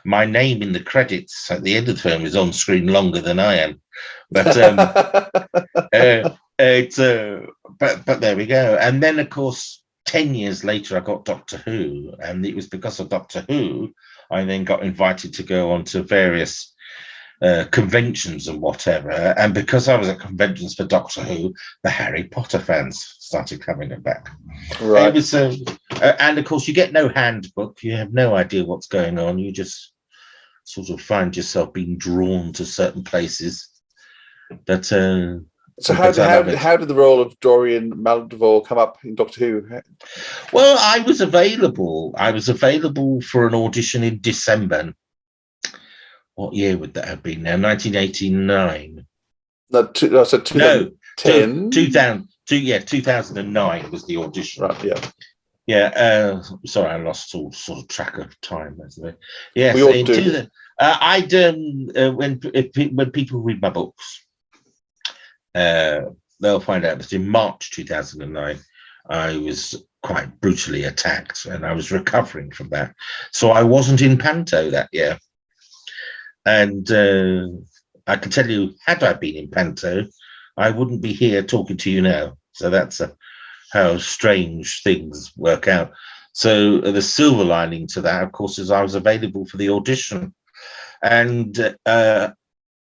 my name in the credits at the end of the film is on screen longer than I am. But but there we go. And then, of course, 10 years later, I got Doctor Who. And it was because of Doctor Who, I then got invited to go on to various conventions and whatever. And because I was at conventions for Doctor Who, the Harry Potter fans started coming back. Right. It was, and of course, you get no handbook. You have no idea what's going on. You just sort of find yourself being drawn to certain places. But so how did the role of Dorian Maldeval come up in Doctor Who? Well, I was available. For an audition in December. What year would that have been now? 1989. No, 2010. 2009 was the audition. Right, yeah. Yeah, sorry, I lost all sort of track of time. Yes, we all do. When people read my books, they'll find out that in March 2009, I was quite brutally attacked, and I was recovering from that. So I wasn't in Panto that year. And I can tell you, had I been in Panto, I wouldn't be here talking to you now. So that's how strange things work out. So the silver lining to that, of course, is I was available for the audition. And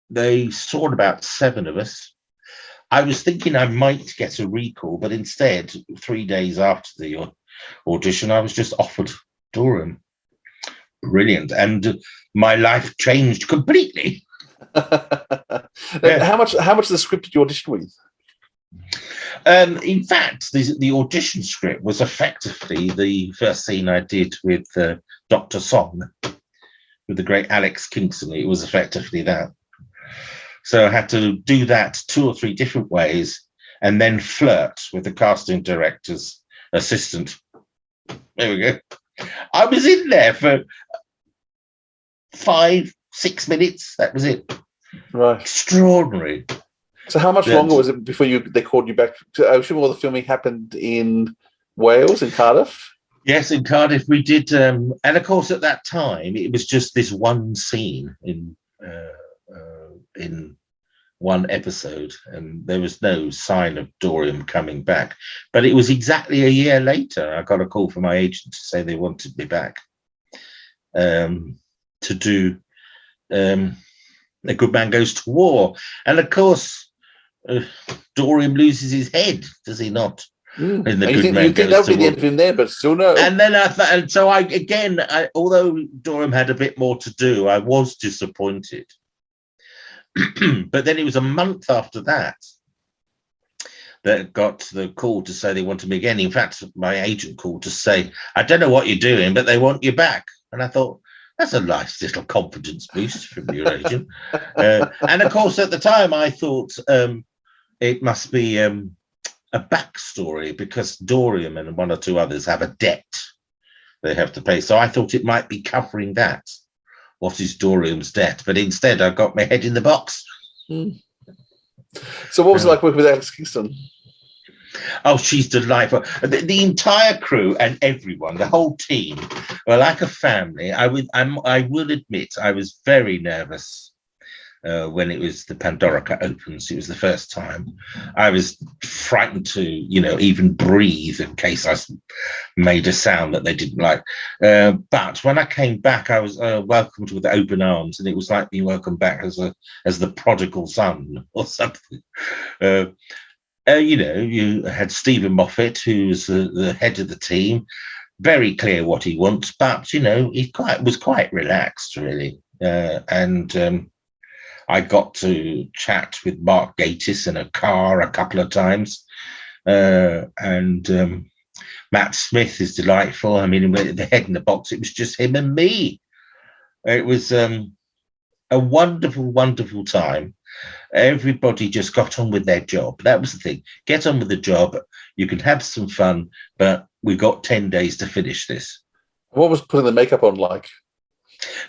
they saw about 7 of us. I was thinking I might get a recall, but instead, 3 days after the audition, I was just offered Durham. Brilliant. And my life changed completely. Yeah. How much of the script did you audition with? In fact, the audition script was effectively the first scene I did with Dr. Song, with the great Alex Kingston. It was effectively that. So I had to do that 2 or 3 different ways and then flirt with the casting director's assistant. There we go. I was in there for 5-6 minutes. That was it. Right. Extraordinary. So how much longer was it before they called you back? I assume all the filming happened in Wales, in Cardiff? Yes, in Cardiff we did. And of course, at that time, it was just this one scene in one episode, and there was no sign of Dorian coming back. But it was exactly a year later, I got a call from my agent to say they wanted me back to do A Good Man Goes to War. And of course, Dorian loses his head, does he not? In The Good Man Goes to War. That would be the end of him there, but still no. And then although Dorian had a bit more to do, I was disappointed. But then it was a month after that got the call to say they wanted me again. In fact, my agent called to say, I don't know what you're doing, but they want you back. And I thought, that's a nice little confidence boost from your agent. And of course, at the time, I thought it must be a backstory, because Dorian and one or two others have a debt they have to pay. So I thought it might be covering that. What is Dorian's debt? But instead, I got my head in the box. So what was it like working with Alex Kingston? Oh, she's delightful. The entire crew and everyone, the whole team, were like a family. I will admit, I was very nervous when it was the Pandorica Opens. It was the first time. I was frightened to, even breathe in case I made a sound that they didn't like. But when I came back, I was welcomed with open arms, and it was like being welcomed back as the prodigal son or something. You had Stephen Moffat, who was the head of the team, very clear what he wants, but he was quite relaxed, really. I got to chat with Mark Gatiss in a car a couple of times, and Matt Smith is delightful. I mean, the head in the box, it was just him and me. It was a wonderful, wonderful time. Everybody just got on with their job. That was the thing. Get on with the job. You can have some fun, but we got 10 days to finish this. What was putting the makeup on like?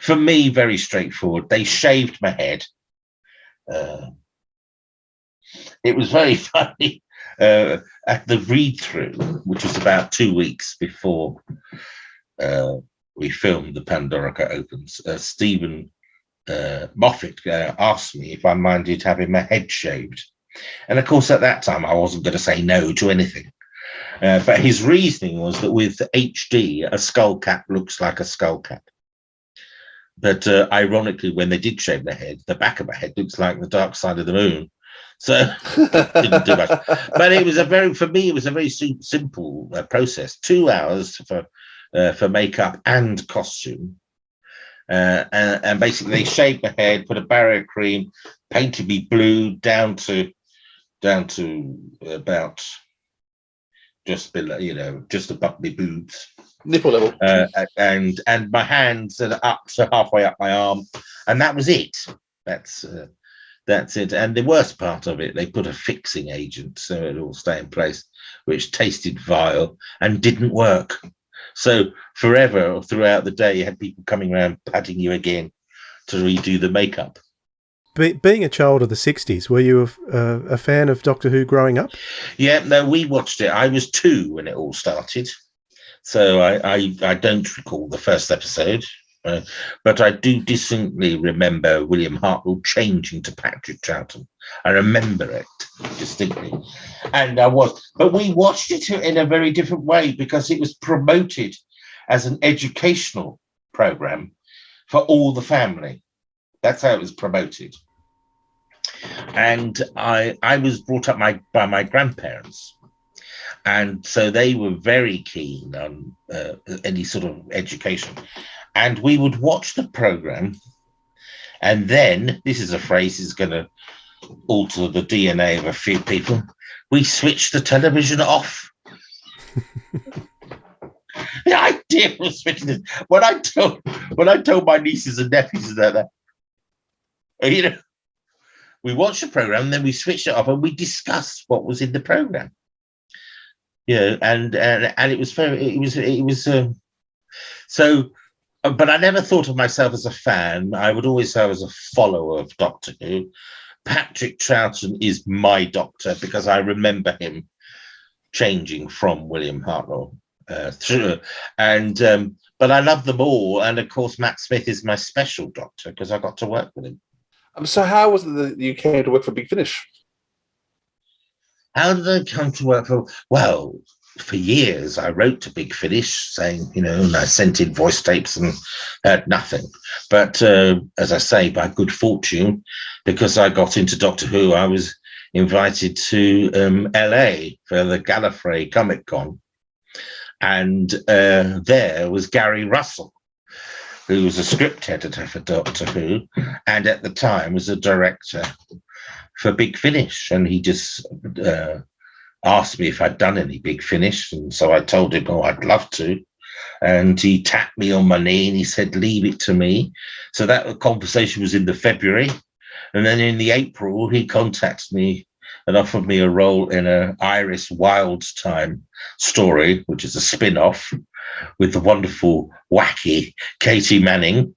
For me, very straightforward. They shaved my head. It was very funny. At the read-through, which was about 2 weeks before we filmed the Pandorica Opens, Stephen Moffat asked me if I minded having my head shaved. And of course, at that time, I wasn't going to say no to anything. But his reasoning was that with HD, a skull cap looks like a skull cap. But ironically, when they did shave their head, the back of my head looks like the dark side of the moon. So didn't do much. But it was for me, it was a very simple process. 2 hours for makeup and costume. And basically they shaved my head, put a barrier cream, painted me blue down to about just below, just above my boobs, nipple level, and my hands up to halfway up my arm, and that was it. That's it. And the worst part of it, they put a fixing agent so it all stay in place, which tasted vile and didn't work. So forever, throughout the day, you had people coming around patting you again to redo the makeup. Being a child of the 60s, were you a fan of Doctor Who growing up? Yeah, no, we watched it. I was 2 when it all started. So I don't recall the first episode, but I do distinctly remember William Hartnell changing to Patrick Troughton. I remember it distinctly. But we watched it in a very different way because it was promoted as an educational program for all the family. That's how it was promoted. And I was brought up by my grandparents. And so they were very keen on any sort of education. And we would watch the program. And then, this is a phrase that's going to alter the DNA of a few people, we switched the television off. The idea of switching it. When I told my nieces and nephews that, we watched the program and then we switched it off and we discussed what was in the program. And it was so. But I never thought of myself as a fan. I would always say I was a follower of Doctor Who. Patrick Troughton is my Doctor because I remember him changing from William Hartnell through. But I love them all, and of course Matt Smith is my special Doctor because I got to work with him. So how was it that you came to work for Big Finish? How did I come to work for? Well, for years I wrote to Big Finish saying, and I sent in voice tapes and heard nothing. But as I say, by good fortune, because I got into Doctor Who, I was invited to LA for the Gallifrey Comic Con. And there was Gary Russell, who was a script editor for Doctor Who, and at the time was a director for Big Finish. And he just asked me if I'd done any Big Finish. And so I told him, oh, I'd love to. And he tapped me on my knee and he said, leave it to me. So that conversation was in the February. And then in the April, he contacted me and offered me a role in a Iris Wildtime story, which is a spin-off with the wonderful, wacky Katie Manning,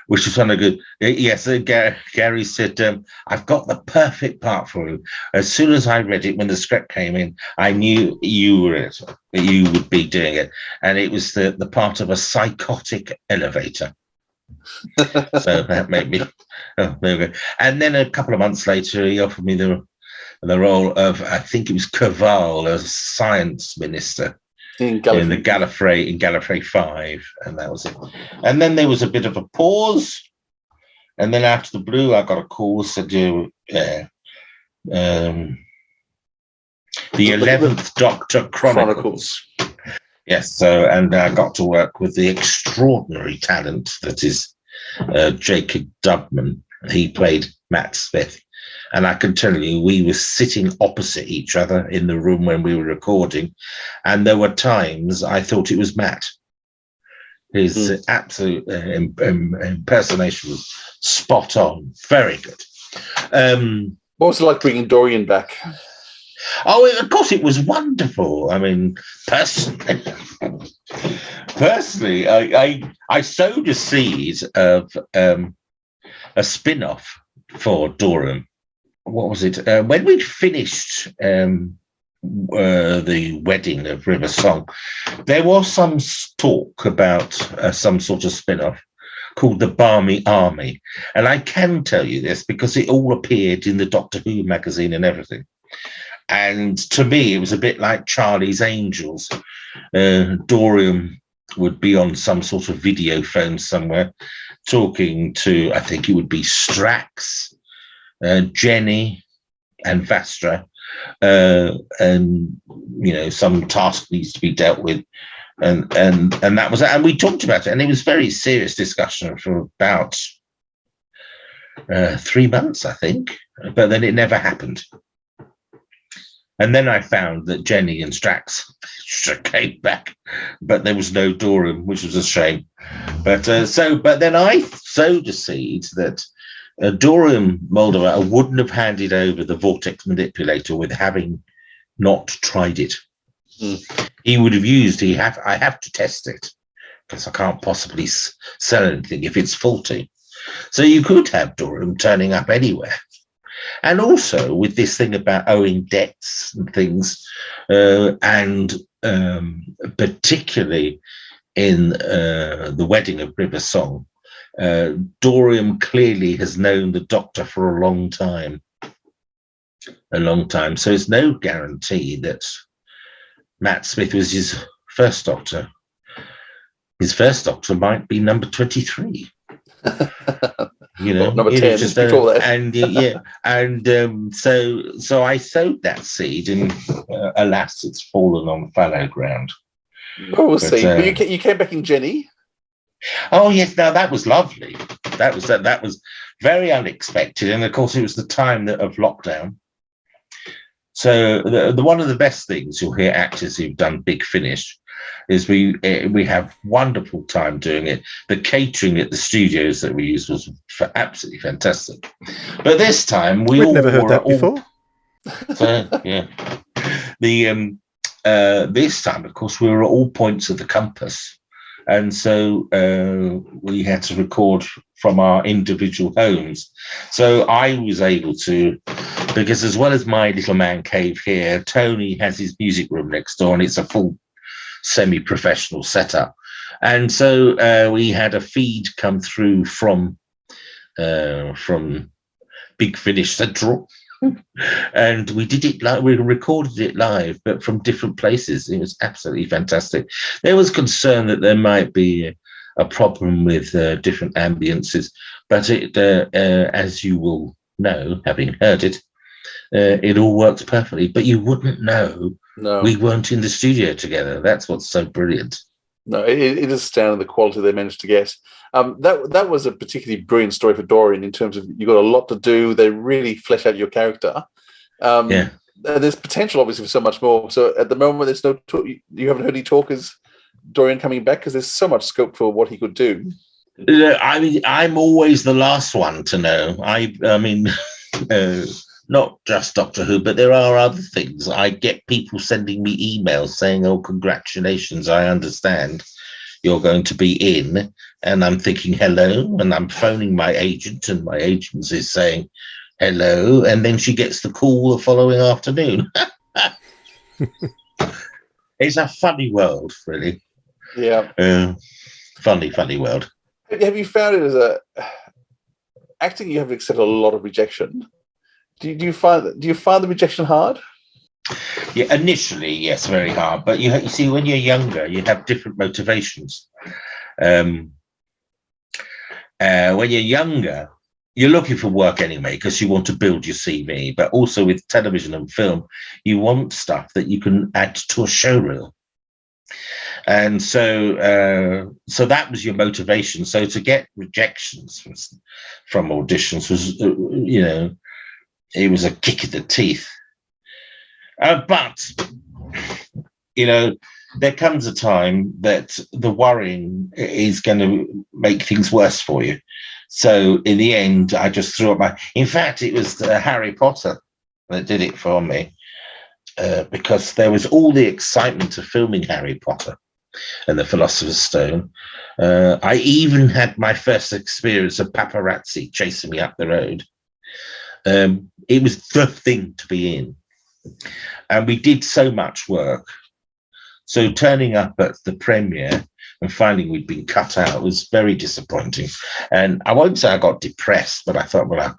which was kind of good. Yes, Gary said, I've got the perfect part for you. As soon as I read it, when the script came in, I knew you would be doing it. And it was the part of a psychotic elevator. So that made me, oh, there we go. And then a couple of months later, he offered me the role of, I think it was Caval, as science minister in the Gallifrey 5, and that was it. And then there was a bit of a pause, and then after the blue, I got a call to do the 11th Doctor Chronicles. Yes, so, and I got to work with the extraordinary talent that is Jacob Dubman. He played Matt Smith. And I can tell you, we were sitting opposite each other in the room when we were recording. And there were times I thought it was Matt. His absolute impersonation was spot on. Very good. What was it like bringing Dorian back? Oh, of course, it was wonderful. I mean, personally, I sowed a seed of a spin-off for Durham. What was it? When we finished the wedding of River Song, there was some talk about some sort of spin-off called the Barmy Army. And I can tell you this because it all appeared in the Doctor Who magazine and everything. And to me, it was a bit like Charlie's Angels. Dorian would be on some sort of video phone somewhere talking to, I think it would be Strax, Jenny and Vastra, and, you know, some task needs to be dealt with. And that was it. And we talked about it. And it was very serious discussion for about 3 months, I think. But then it never happened. And then I found that Jenny and Strax came back, but there was no Durham, which was a shame. But then I sowed a seed that Durham Moldover wouldn't have handed over the vortex manipulator with having not tried it. He would have used. I have to test it because I can't possibly sell anything if it's faulty. So you could have Durham turning up anywhere. And also with this thing about owing debts and things, and particularly in the wedding of River Song, Dorian clearly has known the Doctor for a long time. So it's no guarantee that Matt Smith was his first Doctor. His first Doctor might be number 23. You know, number 10 just, before that. And so I sowed that seed, and alas, it's fallen on fallow ground. Oh, we'll see. But you came back in Jenny. Oh yes, now that was lovely. That was very unexpected, and of course it was the time of lockdown. So the one of the best things you'll hear actors who've done Big Finish is we have wonderful time doing it. The catering at the studios that we used was absolutely fantastic. But this time we've never heard that before. So yeah, this time of course we were at all points of the compass, and so we had to record from our individual homes. So I was able to, because as well as my little man cave here, Tony has his music room next door, and it's a full semi-professional setup. And so we had a feed come through from Big Finish Central, and we did it like we recorded it live, but from different places. It was absolutely fantastic. There was concern that there might be a problem with different ambiences, but it, as you will know, having heard it, it all works perfectly. But you wouldn't know. No. We weren't in the studio together. That's what's so brilliant. No, it is astounding the quality they managed to get. That was a particularly brilliant story for Dorian in terms of you got a lot to do. They really flesh out your character. There's potential, obviously, for so much more. So at the moment, there's no you haven't heard any talk as Dorian coming back because there's so much scope for what he could do. I mean, I'm always the last one to know. I mean, not just Doctor Who, but there are other things. I get people sending me emails saying, "Oh, congratulations! I understand you're going to be in," and I'm thinking, "Hello," and I'm phoning my agent, and my agent is saying, "Hello," and then she gets the call the following afternoon. It's a funny world, really. Yeah. Funny world. Have you found it as acting? You have accepted a lot of rejection. Do you find the rejection hard? Yeah, initially, yes, very hard. But you see, when you're younger, you have different motivations. When you're younger, you're looking for work anyway because you want to build your CV. But also with television and film, you want stuff that you can add to a showreel. And so that was your motivation. So to get rejections from auditions was, it was a kick in the teeth. But, there comes a time that the worrying is going to make things worse for you. So in the end, I just threw up in fact, it was Harry Potter that did it for me. Because there was all the excitement of filming Harry Potter and the Philosopher's Stone. I even had my first experience of paparazzi chasing me up the road. It was the thing to be in. And we did so much work. So turning up at the premiere and finding we'd been cut out was very disappointing. And I won't say I got depressed, but I thought, well,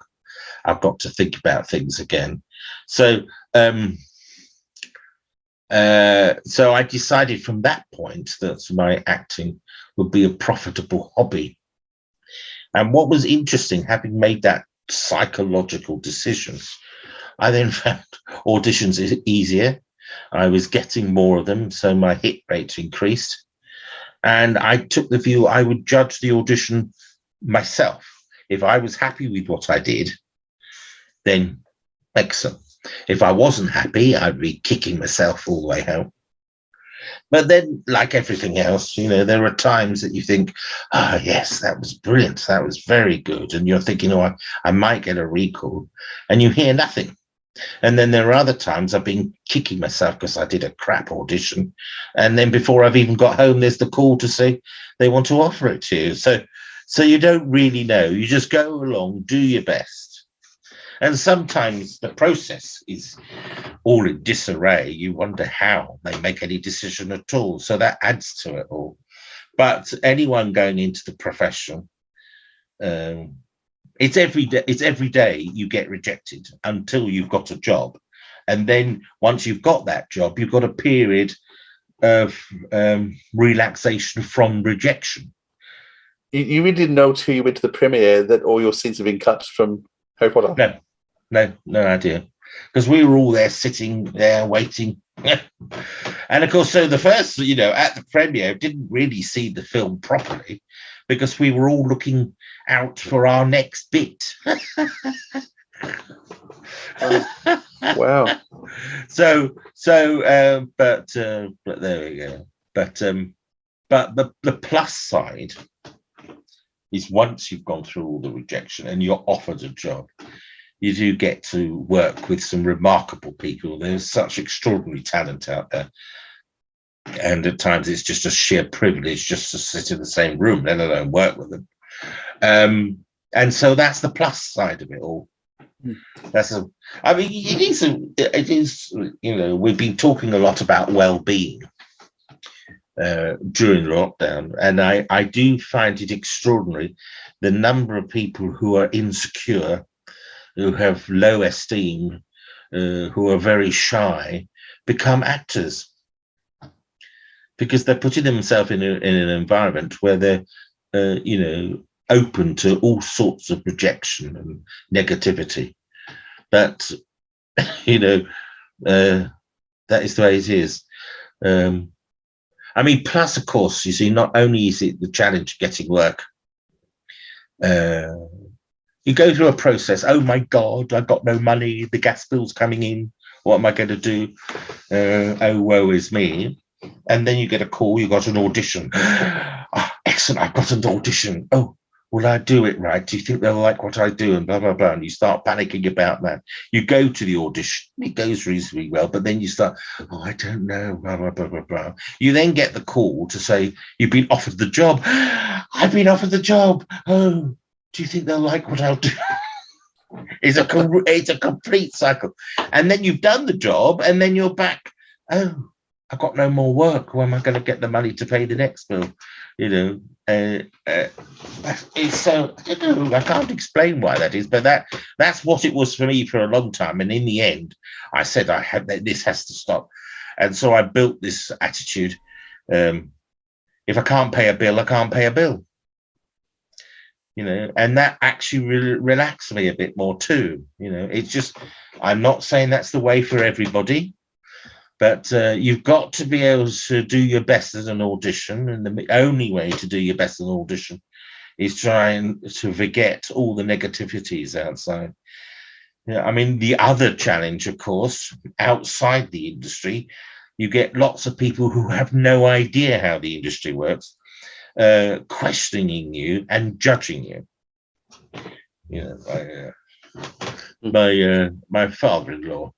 I've got to think about things again. So I decided from that point that my acting would be a profitable hobby. And what was interesting, having made that psychological decision, I then found auditions easier. I was getting more of them, so my hit rate increased. And I took the view I would judge the audition myself. If I was happy with what I did, then excellent. If I wasn't happy, I'd be kicking myself all the way home. But then, like everything else, there are times that you think, "Ah, yes, that was brilliant. That was very good." And you're thinking, "Oh, I might get a recall," and you hear nothing. And then there are other times I've been kicking myself because I did a crap audition. And then before I've even got home, there's the call to say they want to offer it to you. So you don't really know. You just go along, do your best. And sometimes the process is all in disarray. You wonder how they make any decision at all. So that adds to it all. But anyone going into the profession, it's every day you get rejected until you've got a job. And then once you've got that job, you've got a period of relaxation from rejection. You really didn't know till you went to the premiere that all your scenes have been cut from Harry Potter? No idea. Because we were all there sitting there waiting. And of course, so the first, at the premiere, didn't really see the film properly because we were all looking out for our next bit. Wow. But there we go. But the plus side is once you've gone through all the rejection and you're offered a job, you do get to work with some remarkable people. There's such extraordinary talent out there. And at times it's just a sheer privilege just to sit in the same room, let alone work with them. And so that's the plus side of it all. It is, we've been talking a lot about well-being during lockdown. And I do find it extraordinary, the number of people who are insecure, who have low esteem, who are very shy, become actors. Because they're putting themselves in an environment where they're, open to all sorts of rejection and negativity. But, that is the way it is. I mean, plus, of course, you see, not only is it the challenge of getting work, you go through a process. Oh my God, I've got no money. The gas bill's coming in. What am I going to do? Oh, woe is me. And then you get a call. You got an audition. Oh, excellent. I've got an audition. Oh, will I do it right? Do you think they'll like what I do? And blah, blah, blah. And you start panicking about that. You go to the audition. It goes reasonably well. But then you start, oh, I don't know. Blah, blah, blah, blah, blah. You then get the call to say, you've been offered the job. I've been offered the job. Oh, do you think they'll like what I'll do? It's a complete cycle. And then you've done the job, and then you're back. Oh, I've got no more work. Where am I going to get the money to pay the next bill? You know, it's so, I don't know, I can't explain why that is, but that's what it was for me for a long time. And in the end, I said, this has to stop. And so I built this attitude. If I can't pay a bill, I can't pay a bill. You know, and that actually relaxed me a bit more too. You know, it's just, I'm not saying that's the way for everybody, but you've got to be able to do your best at an audition. And the only way to do your best at an audition is trying to forget all the negativities outside. Yeah, I mean, the other challenge, of course, outside the industry, you get lots of people who have no idea how the industry works, questioning you and judging you. You know, my father-in-law.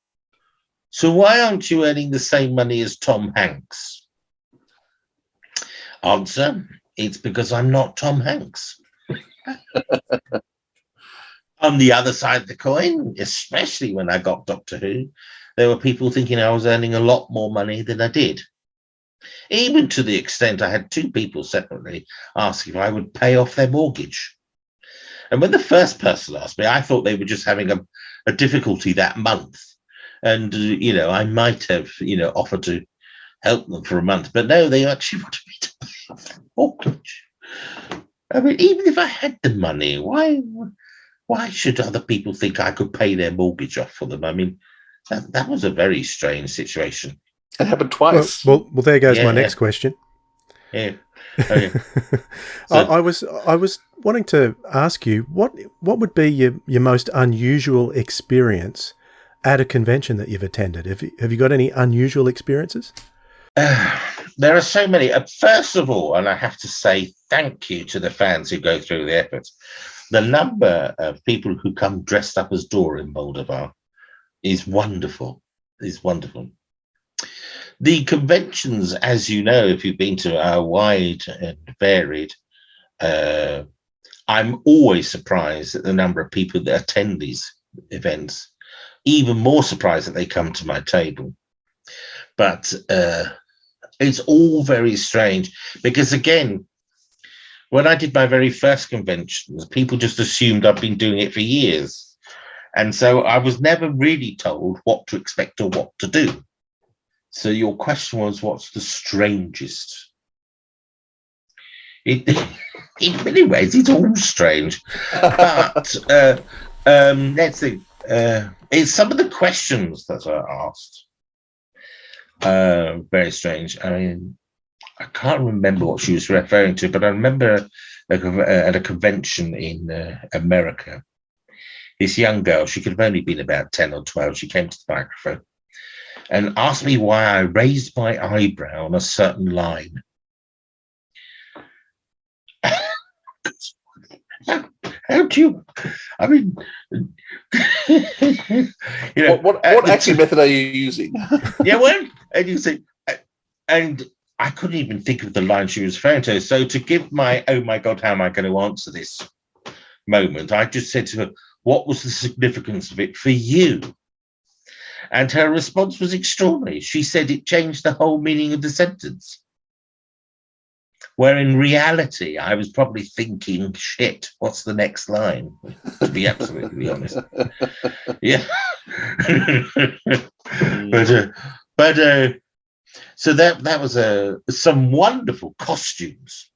So why aren't you earning the same money as Tom Hanks? Answer: it's because I'm not Tom Hanks. On the other side of the coin, especially when I got Doctor Who, there were people thinking I was earning a lot more money than I did. Even to the extent I had two people separately ask if I would pay off their mortgage. And when the first person asked me, I thought they were just having a difficulty that month. And, you know, I might have, you know, offered to help them for a month. But no, they actually wanted me to pay off their mortgage. I mean, even if I had the money, why should other people think I could pay their mortgage off for them? I mean, that was a very strange situation. It happened twice. Well, there goes my next question. Yeah. Oh, yeah. So, I was wanting to ask you what would be your most unusual experience at a convention that you've attended? Have you got any unusual experiences? There are so many. First of all, and I have to say thank you to the fans who go through the effort. The number of people who come dressed up as Dora in Moldovan is wonderful. It's wonderful. The conventions, as you know, if you've been to, are wide and varied. I'm always surprised at the number of people that attend these events. Even more surprised that they come to my table. But it's all very strange because, again, when I did my very first conventions, people just assumed I've been doing it for years. And so I was never really told what to expect or what to do. So your question was, what's the strangest? In many ways, it's all strange. But let's see. It's some of the questions that are asked. Very strange. I mean, I can't remember what she was referring to, but I remember at a convention in America, this young girl, she could have only been about 10 or 12, she came to the microphone and asked me why I raised my eyebrow on a certain line. How do you, I mean, you know, what acting method are you using? Yeah, well, and you say, and I couldn't even think of the line she was referring to. So to give my, oh my God, how am I going to answer this moment? I just said to her, what was the significance of it for you? And her response was extraordinary. She said it changed the whole meaning of the sentence. Where in reality, I was probably thinking, shit, what's the next line? To be absolutely honest. Yeah. but so that was some wonderful costumes.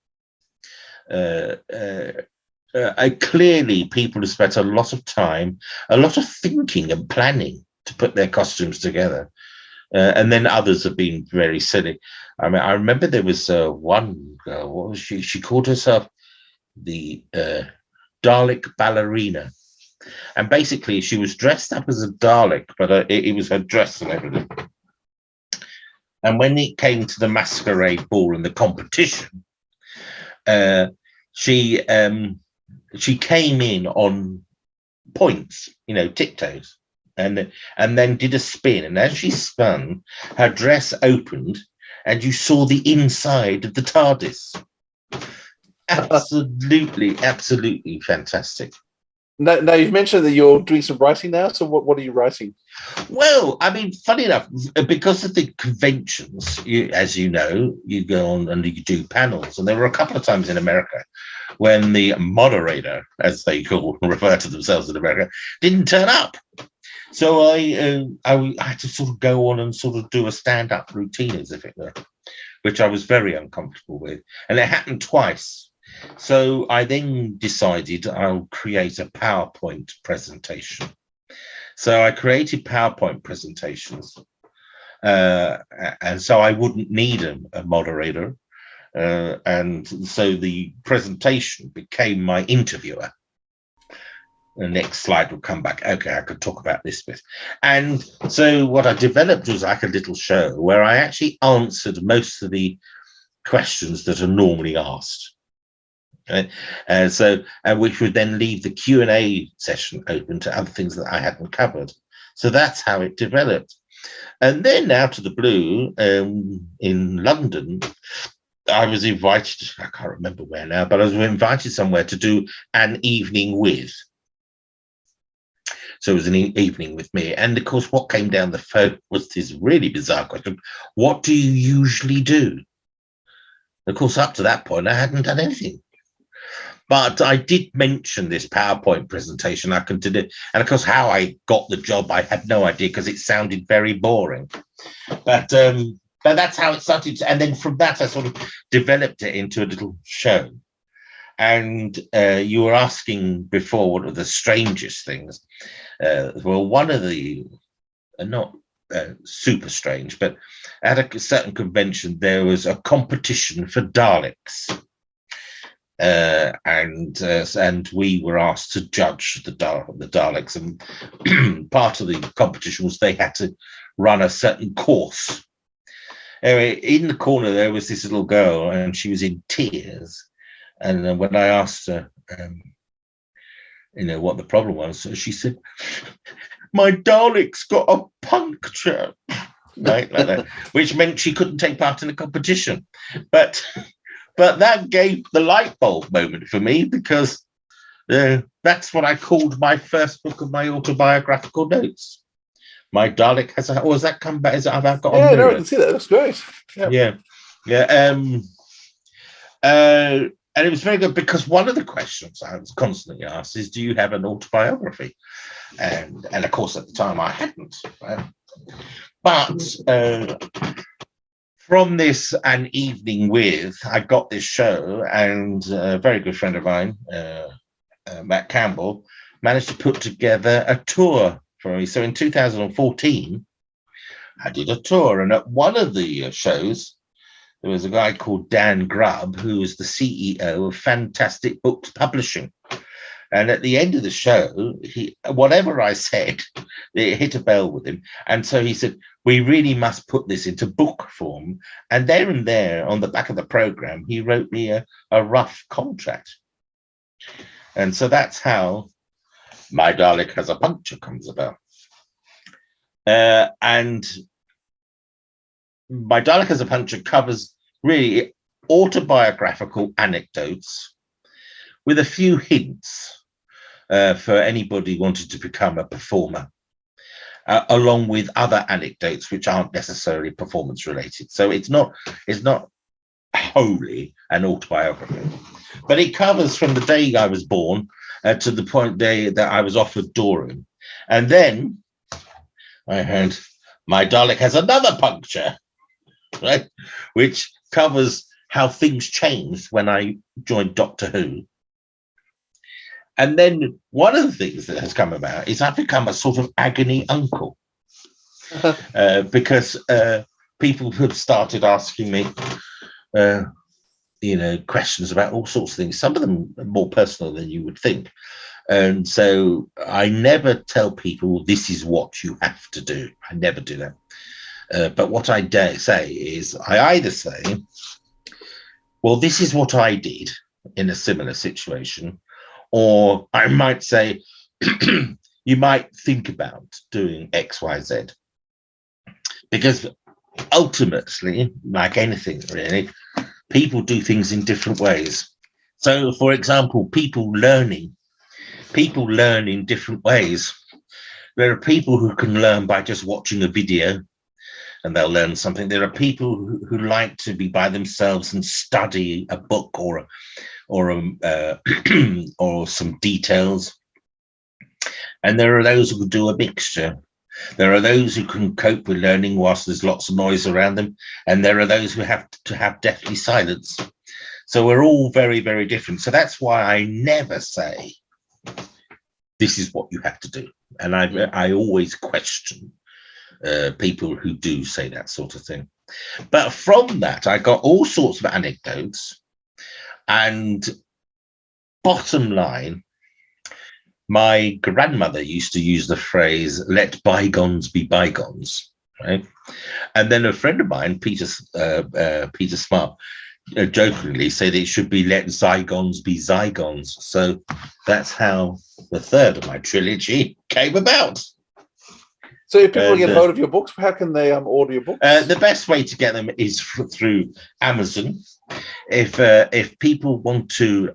Clearly, people have spent a lot of time, a lot of thinking and planning to put their costumes together. And then others have been very silly. I mean, I remember there was one girl. What was she? She called herself the Dalek ballerina, and basically she was dressed up as a Dalek, but it was her dress and everything. And when it came to the masquerade ball and the competition, she came in on points, tiptoes, and then did a spin. And as she spun, her dress opened, and you saw the inside of the TARDIS. Absolutely fantastic. Now you've mentioned that you're doing some writing now. So what are you writing? Well, I mean, funny enough, because of the conventions, as you know, you go on and you do panels, and there were a couple of times in America when the moderator, as they refer to themselves in America, didn't turn up. So I had to sort of go on and sort of do a stand-up routine, as if it were, which I was very uncomfortable with, and it happened twice. So I then decided I'll create a PowerPoint presentation. So I created PowerPoint presentations, and so I wouldn't need a moderator. And so the presentation became my interviewer. The next slide will come back. Okay, I could talk about this bit. And so what I developed was like a little show where I actually answered most of the questions that are normally asked. Which would then leave the Q&A session open to other things that I hadn't covered. So that's how it developed. And then out of the blue, in London, I was invited, I can't remember where now, but I was invited somewhere to do an evening with. So it was an evening with me. And of course, what came down the phone was this really bizarre question. What do you usually do? Of course, up to that point, I hadn't done anything. But I did mention this PowerPoint presentation. I did it. And of course, how I got the job, I had no idea because it sounded very boring. But that's how it started. And then from that, I sort of developed it into a little show. And you were asking before what are the strangest things. Well, one of the, not super strange, but at a certain convention, there was a competition for Daleks. And we were asked to judge the Daleks, and part of the competition was they had to run a certain course. Anyway, in the corner there was this little girl, and she was in tears. And when I asked her, what the problem was, she said, "My Dalek's got a puncture," right, like that, which meant she couldn't take part in the competition. But that gave the light bulb moment for me, because that's what I called my first book of my autobiographical notes. My Dalek has a... Was that come back? Is it, I've got yeah, no, I can see that. That's great. Yeah. And it was very good, because one of the questions I was constantly asked is, do you have an autobiography? And of course, at the time, I hadn't. Right? But... from this An Evening With, I got this show, and a very good friend of mine, Matt Campbell, managed to put together a tour for me. So in 2014, I did a tour, and at one of the shows, there was a guy called Dan Grubb, who was the CEO of Fantastic Books Publishing. And at the end of the show, whatever I said, it hit a bell with him. And so he said, we really must put this into book form. And there, on the back of the program, he wrote me a rough contract. And so that's how My Dalek Has a Puncture comes about. And My Dalek Has a Puncture covers really autobiographical anecdotes with a few hints for anybody wanting to become a performer, along with other anecdotes which aren't necessarily performance related. So it's not wholly an autobiography, but it covers from the day I was born to the point that I was offered Doran. And then I heard My Dalek Has Another Puncture, right? Which covers how things changed when I joined Doctor Who. And then one of the things that has come about is I've become a sort of agony uncle. because people have started asking me, questions about all sorts of things. Some of them are more personal than you would think. And so I never tell people this is what you have to do. I never do that. But what I dare say is I either say, well, this is what I did in a similar situation, or I might say, you might think about doing X, Y, Z. Because ultimately, like anything really, people do things in different ways. So, for example, people learn in different ways. There are people who can learn by just watching a video and they'll learn something. There are people who like to be by themselves and study a book or some details. And there are those who can do a mixture. There are those who can cope with learning whilst there's lots of noise around them. And there are those who have to have deathly silence. So we're all very, very different. So that's why I never say, this is what you have to do. And I always question people who do say that sort of thing. But from that, I got all sorts of anecdotes. And bottom line, my grandmother used to use the phrase, let bygones be bygones, right? And then a friend of mine, Peter Smart, jokingly said it should be let zygons be zygons. So that's how the third of my trilogy came about. So if people get hold of your books, how can they order your books? The best way to get them is through Amazon. If people want to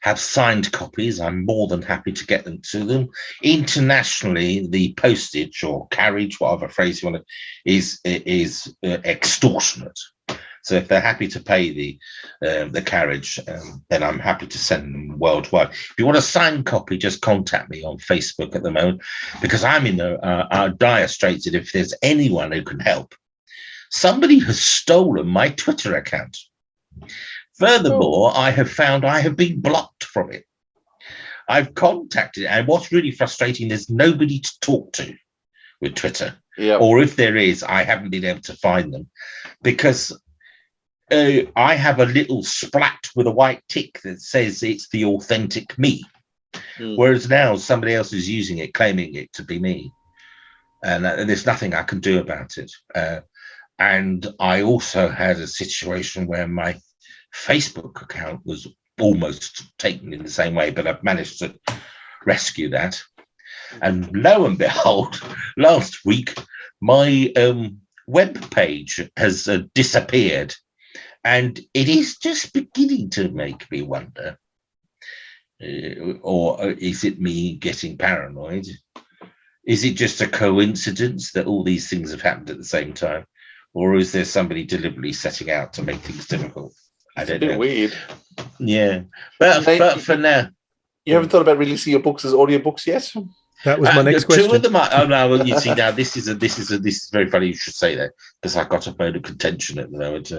have signed copies, I'm more than happy to get them to them. Internationally, the postage or carriage, whatever phrase you want to, is extortionate. So if they're happy to pay the carriage, then I'm happy to send them worldwide. If you want a signed copy, just contact me on Facebook at the moment, because I'm in a dire straits. And if there's anyone who can help, somebody has stolen my Twitter account. Furthermore, I have found I have been blocked from it. I've contacted, and what's really frustrating, there's nobody to talk to with Twitter. Yeah. Or if there is, I haven't been able to find them, because I have a little splat with a white tick that says it's the authentic me. Whereas now somebody else is using it, claiming it to be me. And there's nothing I can do about it. And I also had a situation where my Facebook account was almost taken in the same way, but I've managed to rescue that. And lo and behold, last week, my web page has disappeared. And it is just beginning to make me wonder, or is it me getting paranoid? Is it just a coincidence that all these things have happened at the same time? Or is there somebody deliberately setting out to make things difficult? I don't know. It's a bit weird. Yeah. But for now. You haven't thought about releasing your books as audiobooks yet? That was my next question. Two of them are, oh no, well, you see now this is very funny you should say that, because I've got a bone of contention at the moment.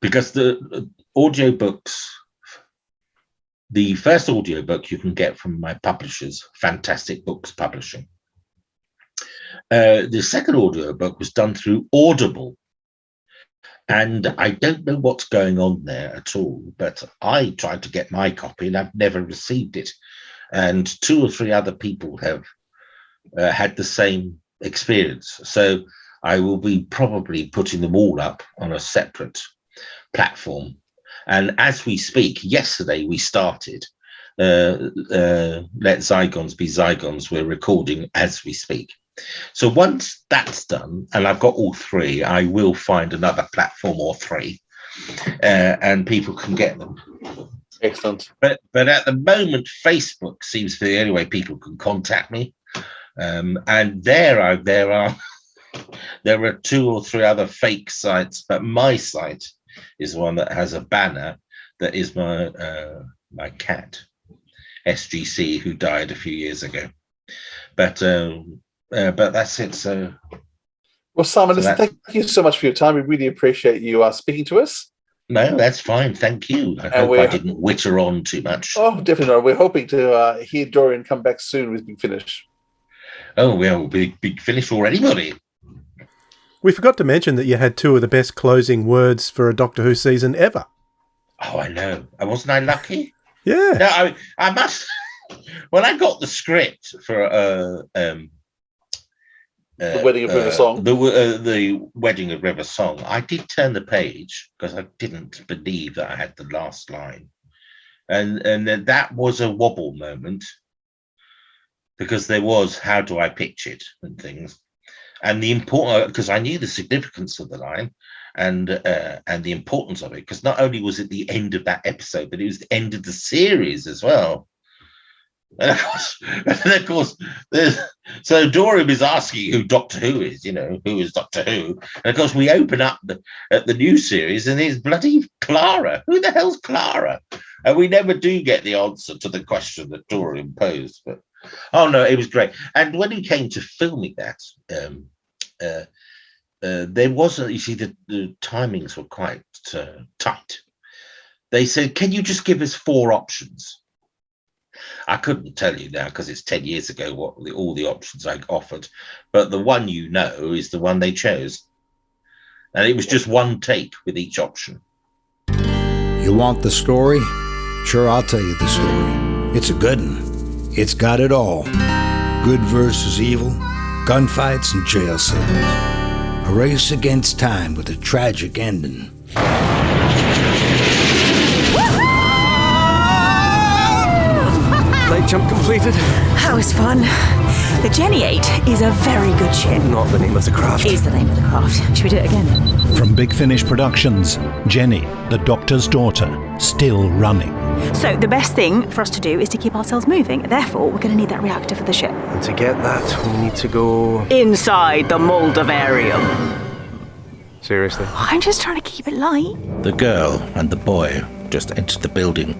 Because the audiobooks, the first audiobook you can get from my publishers, Fantastic Books Publishing. The second audiobook was done through Audible. And I don't know what's going on there at all, but I tried to get my copy and I've never received it. And 2 or 3 other people have had the same experience. So I will be probably putting them all up on a separate platform. And as we speak, yesterday we started Let Zygons Be Zygons. We're recording as we speak. So once that's done, and I've got all 3, I will find another platform or 3, and people can get them. Excellent. But at the moment, Facebook seems to be the only way people can contact me. And there are 2 or 3 other fake sites, but my site is one that has a banner that is my cat, SGC, who died a few years ago. But that's it. So, well, Simon, listen, thank you so much for your time. We really appreciate you speaking to us. No, that's fine. Thank you. I hope I didn't witter on too much. Oh, definitely not. We're hoping to hear Dorian come back soon with Big Finish. Oh, well, big finish for anybody. We forgot to mention that you had two of the best closing words for a Doctor Who season ever. Oh, I know. Wasn't I lucky? Yeah. No, I must. When I got the script for the Wedding of River Song, the Wedding of River Song, I did turn the page because I didn't believe that I had the last line, and then that was a wobble moment because there was how do I pitch it and things. And the important, because I knew the significance of the line and the importance of it, because not only was it the end of that episode, but it was the end of the series as well. And of course, so Dorian is asking who Doctor Who is, who is Doctor Who? And of course, we open up at the new series, and it's bloody Clara. Who the hell's Clara? And we never do get the answer to the question that Dorian posed. But oh no, it was great. And when he came to filming that, there wasn't. You see, the timings were quite tight. They said, "Can you just give us 4 options?" I couldn't tell you now because it's 10 years ago what all the options I offered, but the one is the one they chose, and it was just one take with each option. You want the story? Sure, I'll tell you the story. It's a good one. It's got it all. Good versus evil, gunfights and jail cells. A race against time with a tragic ending. Late jump completed. That was fun. The Jenny 8 is a very good ship. Not the name of the craft. Is the name of the craft. Should we do it again? From Big Finish Productions, Jenny, the Doctor's daughter, still running. So the best thing for us to do is to keep ourselves moving. Therefore, we're going to need that reactor for the ship. And to get that, we need to go... inside the Moldavarium. Seriously? I'm just trying to keep it light. The girl and the boy just entered the building.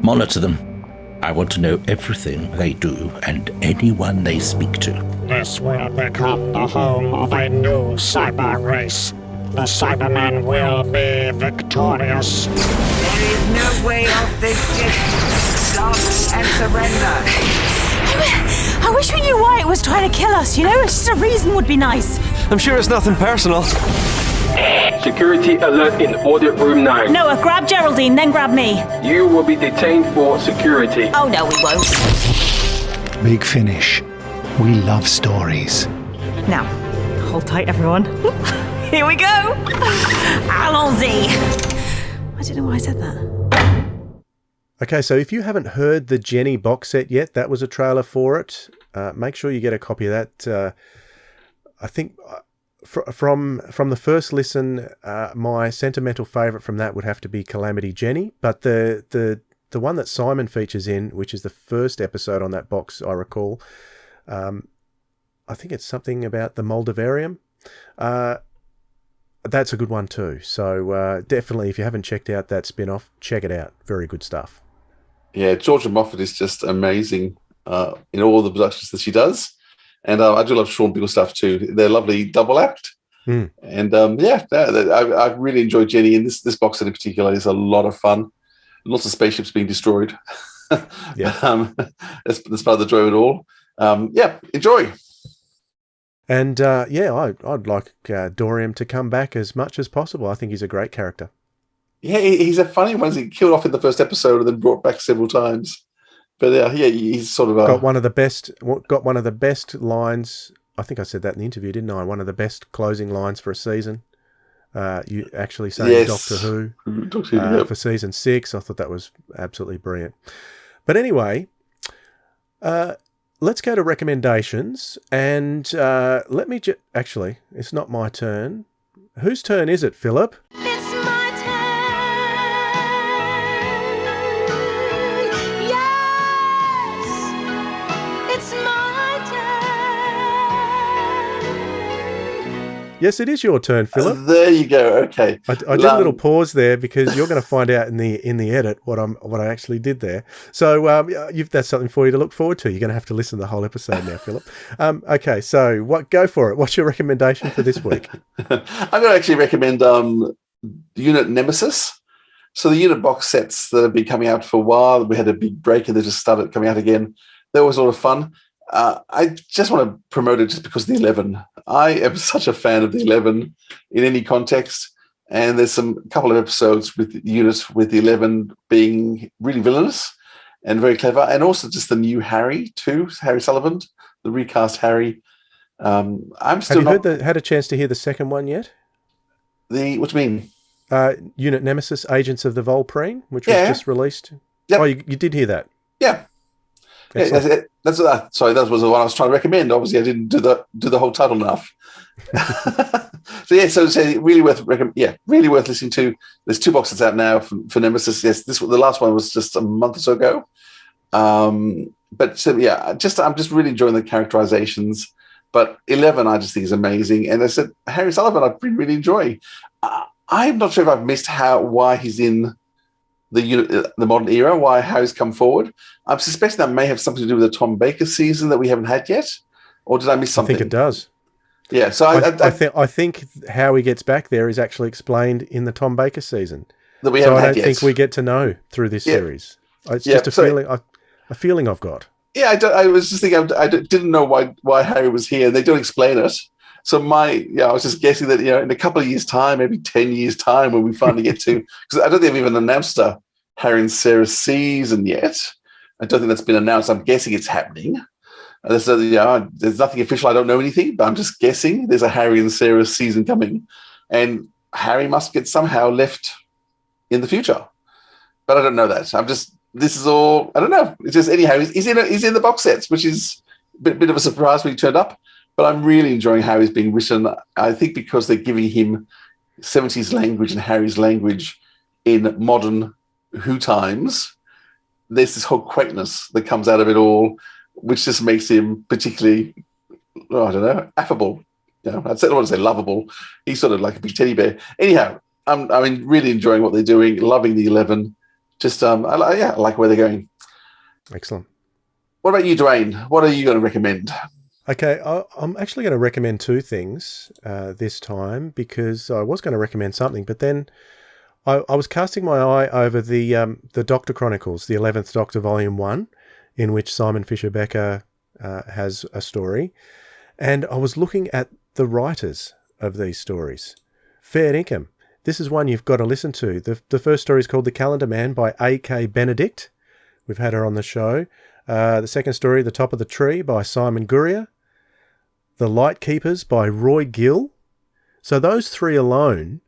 Monitor them. I want to know everything they do and anyone they speak to. This will become the home of a new cyber race. The Cybermen will be victorious. There is no way off this ship. Stop and surrender. I wish we knew why it was trying to kill us, Just a reason would be nice. I'm sure it's nothing personal. Security alert in audit room 9. Noah, grab Geraldine, then grab me. You will be detained for security. Oh no, we won't. Big Finish. We love stories. Now, hold tight, everyone. Here we go. Allons-y. I don't know why I said that. Okay, so if you haven't heard the Jenny box set yet, that was a trailer for it. Make sure you get a copy of that. I think... From the first listen, my sentimental favourite from that would have to be Calamity Jenny, but the one that Simon features in, which is the first episode on that box, I recall, I think it's something about the Moldavarium. That's a good one too. So definitely, if you haven't checked out that spin-off, check it out. Very good stuff. Yeah, Georgia Moffat is just amazing in all the productions that she does. And I do love Sean Biggle stuff too. They're lovely double act. Mm. And I've really enjoyed Jenny. And this box set in particular is a lot of fun. Lots of spaceships being destroyed. Yeah. That's part of the joy of it all. Enjoy. And I'd like Dorian to come back as much as possible. I think he's a great character. Yeah, he's a funny one. He killed off in the first episode and then brought back several times. But he's sort of got one of the best lines. I think I said that in the interview, didn't I? One of the best closing lines for a season. You actually saying Doctor Who for season 6. I thought that was absolutely brilliant. But anyway, let's go to recommendations, and let me actually, it's not my turn. Whose turn is it, Philip? Yes, it is your turn, Philip. There you go. Okay, I did a little pause there because you're going to find out in the edit what I actually did there. So that's something for you to look forward to. You're going to have to listen to the whole episode now, Philip. Okay, so go for it. What's your recommendation for this week? I'm going to actually recommend Unit Nemesis. So the Unit box sets that have been coming out for a while. We had a big break and they just started coming out again. They were sort of fun. I just want to promote it just because of the 11. I am such a fan of the 11 in any context. And there's a couple of episodes with the units with the 11 being really villainous and very clever. And also just the new Harry too, Harry Sullivan, the recast Harry. I'm still Have you had a chance to hear the second one yet? What do you mean? Unit Nemesis, Agents of the Volprene, which was just released. Yep. Oh, you did hear that? Yeah. Yeah, that's sorry, that was the one I was trying to recommend. Obviously, I didn't do the whole title enough. So really worth really worth listening to. There's 2 boxes out now for Nemesis. Yes, the last one was just a month or so ago. I'm just really enjoying the characterizations. But 11, I just think is amazing. And I said Harry Sullivan, I've been really enjoying. I'm not sure if I've missed why he's in the modern era, how he's come forward. I'm suspecting that may have something to do with the Tom Baker season that we haven't had yet. Or did I miss something? I think it does. Yeah, so I think how he gets back there is actually explained in the Tom Baker season. That we haven't had I don't think we get to know through this series. It's just a feeling I've got. Yeah, I was just thinking I didn't know why Harry was here. They don't explain it. So I was just guessing that in a couple of years' time, maybe 10 years' time, when we finally get to, because I don't think they've even announced a Harry and Sarah season yet. I don't think that's been announced. I'm guessing it's happening. There's nothing official. I don't know anything, but I'm just guessing there's a Harry and Sarah season coming, and Harry must get somehow left in the future. But I don't know that. This is all, I don't know. It's just anyhow, he's in the box sets, which is a bit of a surprise when he turned up. But I'm really enjoying how he's being written. I think because they're giving him 70s language and Harry's language in modern Who times, there's this whole quaintness that comes out of it all, which just makes him particularly, affable. I don't want to say lovable. He's sort of like a big teddy bear. Anyhow, I'm really enjoying what they're doing, loving the 11. Just, I like where they're going. Excellent. What about you, Dwayne? What are you going to recommend? Okay, I'm actually going to recommend 2 things this time, because I was going to recommend something, but then I was casting my eye over the Doctor Chronicles, the 11th Doctor Volume 1, in which Simon Fisher-Becker has a story, and I was looking at the writers of these stories. Fair income. This is one you've got to listen to. The first story is called The Calendar Man by A.K. Benedict. We've had her on the show. The second story, The Top of the Tree by Simon Gurrier. The Light Keepers by Roy Gill. So those 3 alone,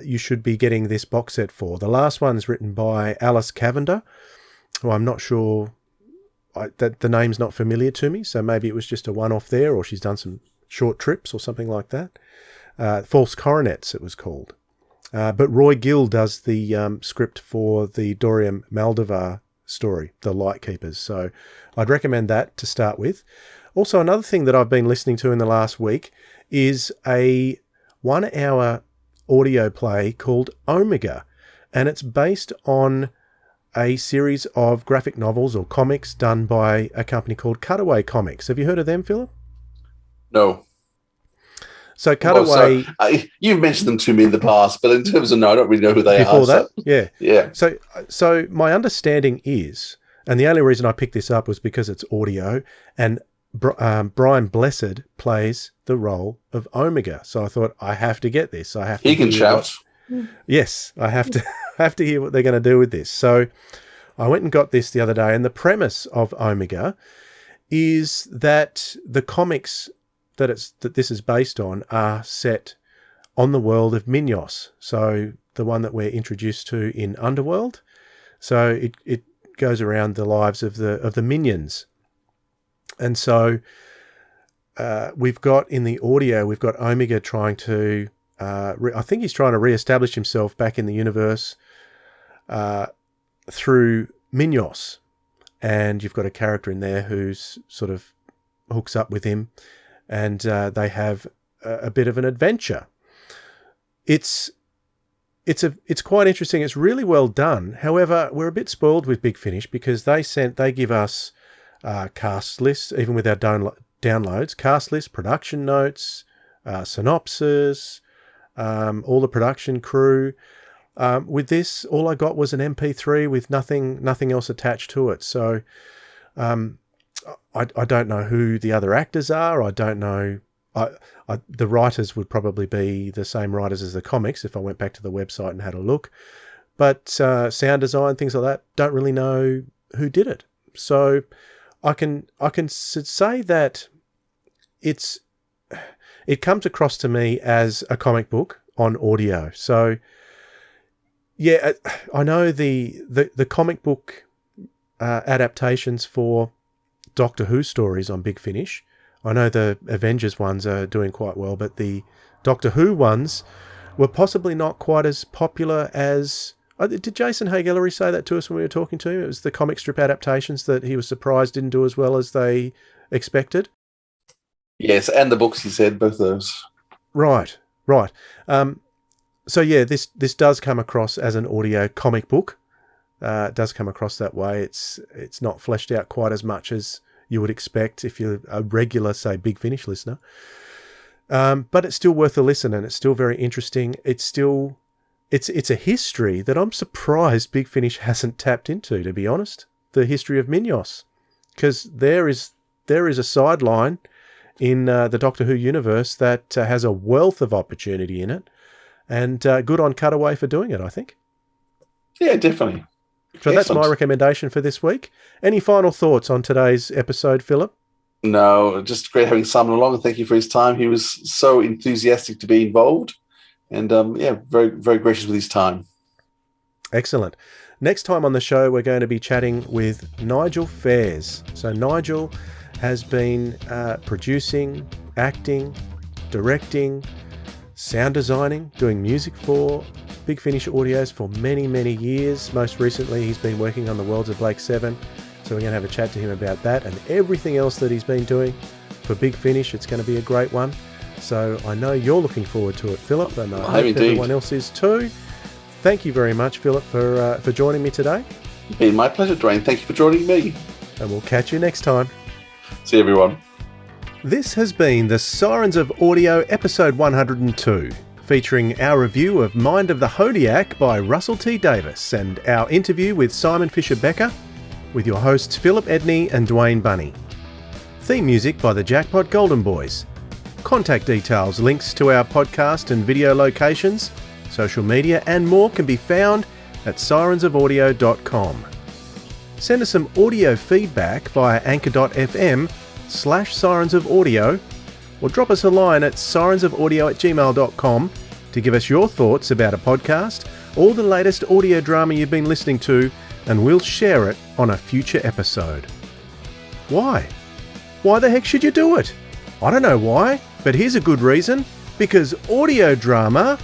you should be getting this box set for. The last one's written by Alice Cavender, who I'm not sure, that the name's not familiar to me, so maybe it was just a one-off there, or she's done some short trips or something like that. False Coronets, it was called. But Roy Gill does the script for the Dorian Maldivar story, The Light Keepers. So I'd recommend that to start with. Also, another thing that I've been listening to in the last week is a 1-hour audio play called Omega, and it's based on a series of graphic novels or comics done by a company called Cutaway Comics. Have you heard of them, Philip? No. So Cutaway... you've mentioned them to me in the past, but in terms of I don't really know who they are. Before that? So, yeah. So my understanding is, and the only reason I picked this up was because it's audio, and Brian Blessed plays the role of Omega. So I thought, I have to get this. He can shout. Yes, I have to hear what they're going to do with this. So I went and got this the other day, and the premise of Omega is that the comics that this is based on are set on the world of Minyos. So the one that we're introduced to in Underworld. So it goes around the lives of the minions. And so we've got in the audio, we've got Omega trying to, I think he's trying to reestablish himself back in the universe through Minyos. And you've got a character in there who's sort of hooks up with him, and they have a bit of an adventure. It's quite interesting. It's really well done. However, we're a bit spoiled with Big Finish because they give us cast lists, even with our downloads, cast lists, production notes, synopsis, all the production crew. With this, all I got was an MP3 with nothing else attached to it. So I don't know who the other actors are. I don't know. The writers would probably be the same writers as the comics if I went back to the website and had a look. But sound design, things like that, don't really know who did it. So I can say that it comes across to me as a comic book on audio. So yeah, I know the comic book adaptations for Doctor Who stories on Big Finish. I know the Avengers ones are doing quite well, but the Doctor Who ones were possibly not quite as popular as... Did Jason Haig-Ellery say that to us when we were talking to him? It was the comic strip adaptations that he was surprised didn't do as well as they expected? Yes, and the books, he said, both those. Right. So yeah, this does come across as an audio comic book. It does come across that way. It's not fleshed out quite as much as you would expect if you're a regular, say, Big Finish listener. But it's still worth a listen, and it's still very interesting. It's a history that I'm surprised Big Finish hasn't tapped into, to be honest. The history of Minos, because there is a sideline in the Doctor Who universe that has a wealth of opportunity in it, and good on Cutaway for doing it, I think. Yeah, definitely. So that's my recommendation for this week. Any final thoughts on today's episode, Philip? No, just great having Simon along, and thank you for his time. He was so enthusiastic to be involved, and very, very gracious with his time. Excellent. Next time on the show, we're going to be chatting with Nigel Fairs. So Nigel has been producing, acting, directing, sound designing, doing music for Big Finish Audios for many, many years. Most recently, he's been working on the Worlds of Blake 7. So we're going to have a chat to him about that and everything else that he's been doing for Big Finish. It's going to be a great one. So I know you're looking forward to it, Philip, and I hope everyone else is too. Thank you very much, Philip, for joining me today. It's been my pleasure, Dwayne. Thank you for joining me. And we'll catch you next time. See you, everyone. This has been the Sirens of Audio, episode 102, featuring our review of Mind of the Hodiac by Russell T. Davis and our interview with Simon Fisher-Becker, with your hosts Philip Edney and Dwayne Bunny. Theme music by the Jackpot Golden Boys. Contact details, links to our podcast and video locations, social media and more can be found at sirensofaudio.com. Send us some audio feedback via anchor.fm/sirensofaudio or drop us a line at sirensofaudio@gmail.com to give us your thoughts about a podcast or the latest audio drama you've been listening to, and we'll share it on a future episode. Why? Why the heck should you do it? I don't know why, but here's a good reason. Because audio drama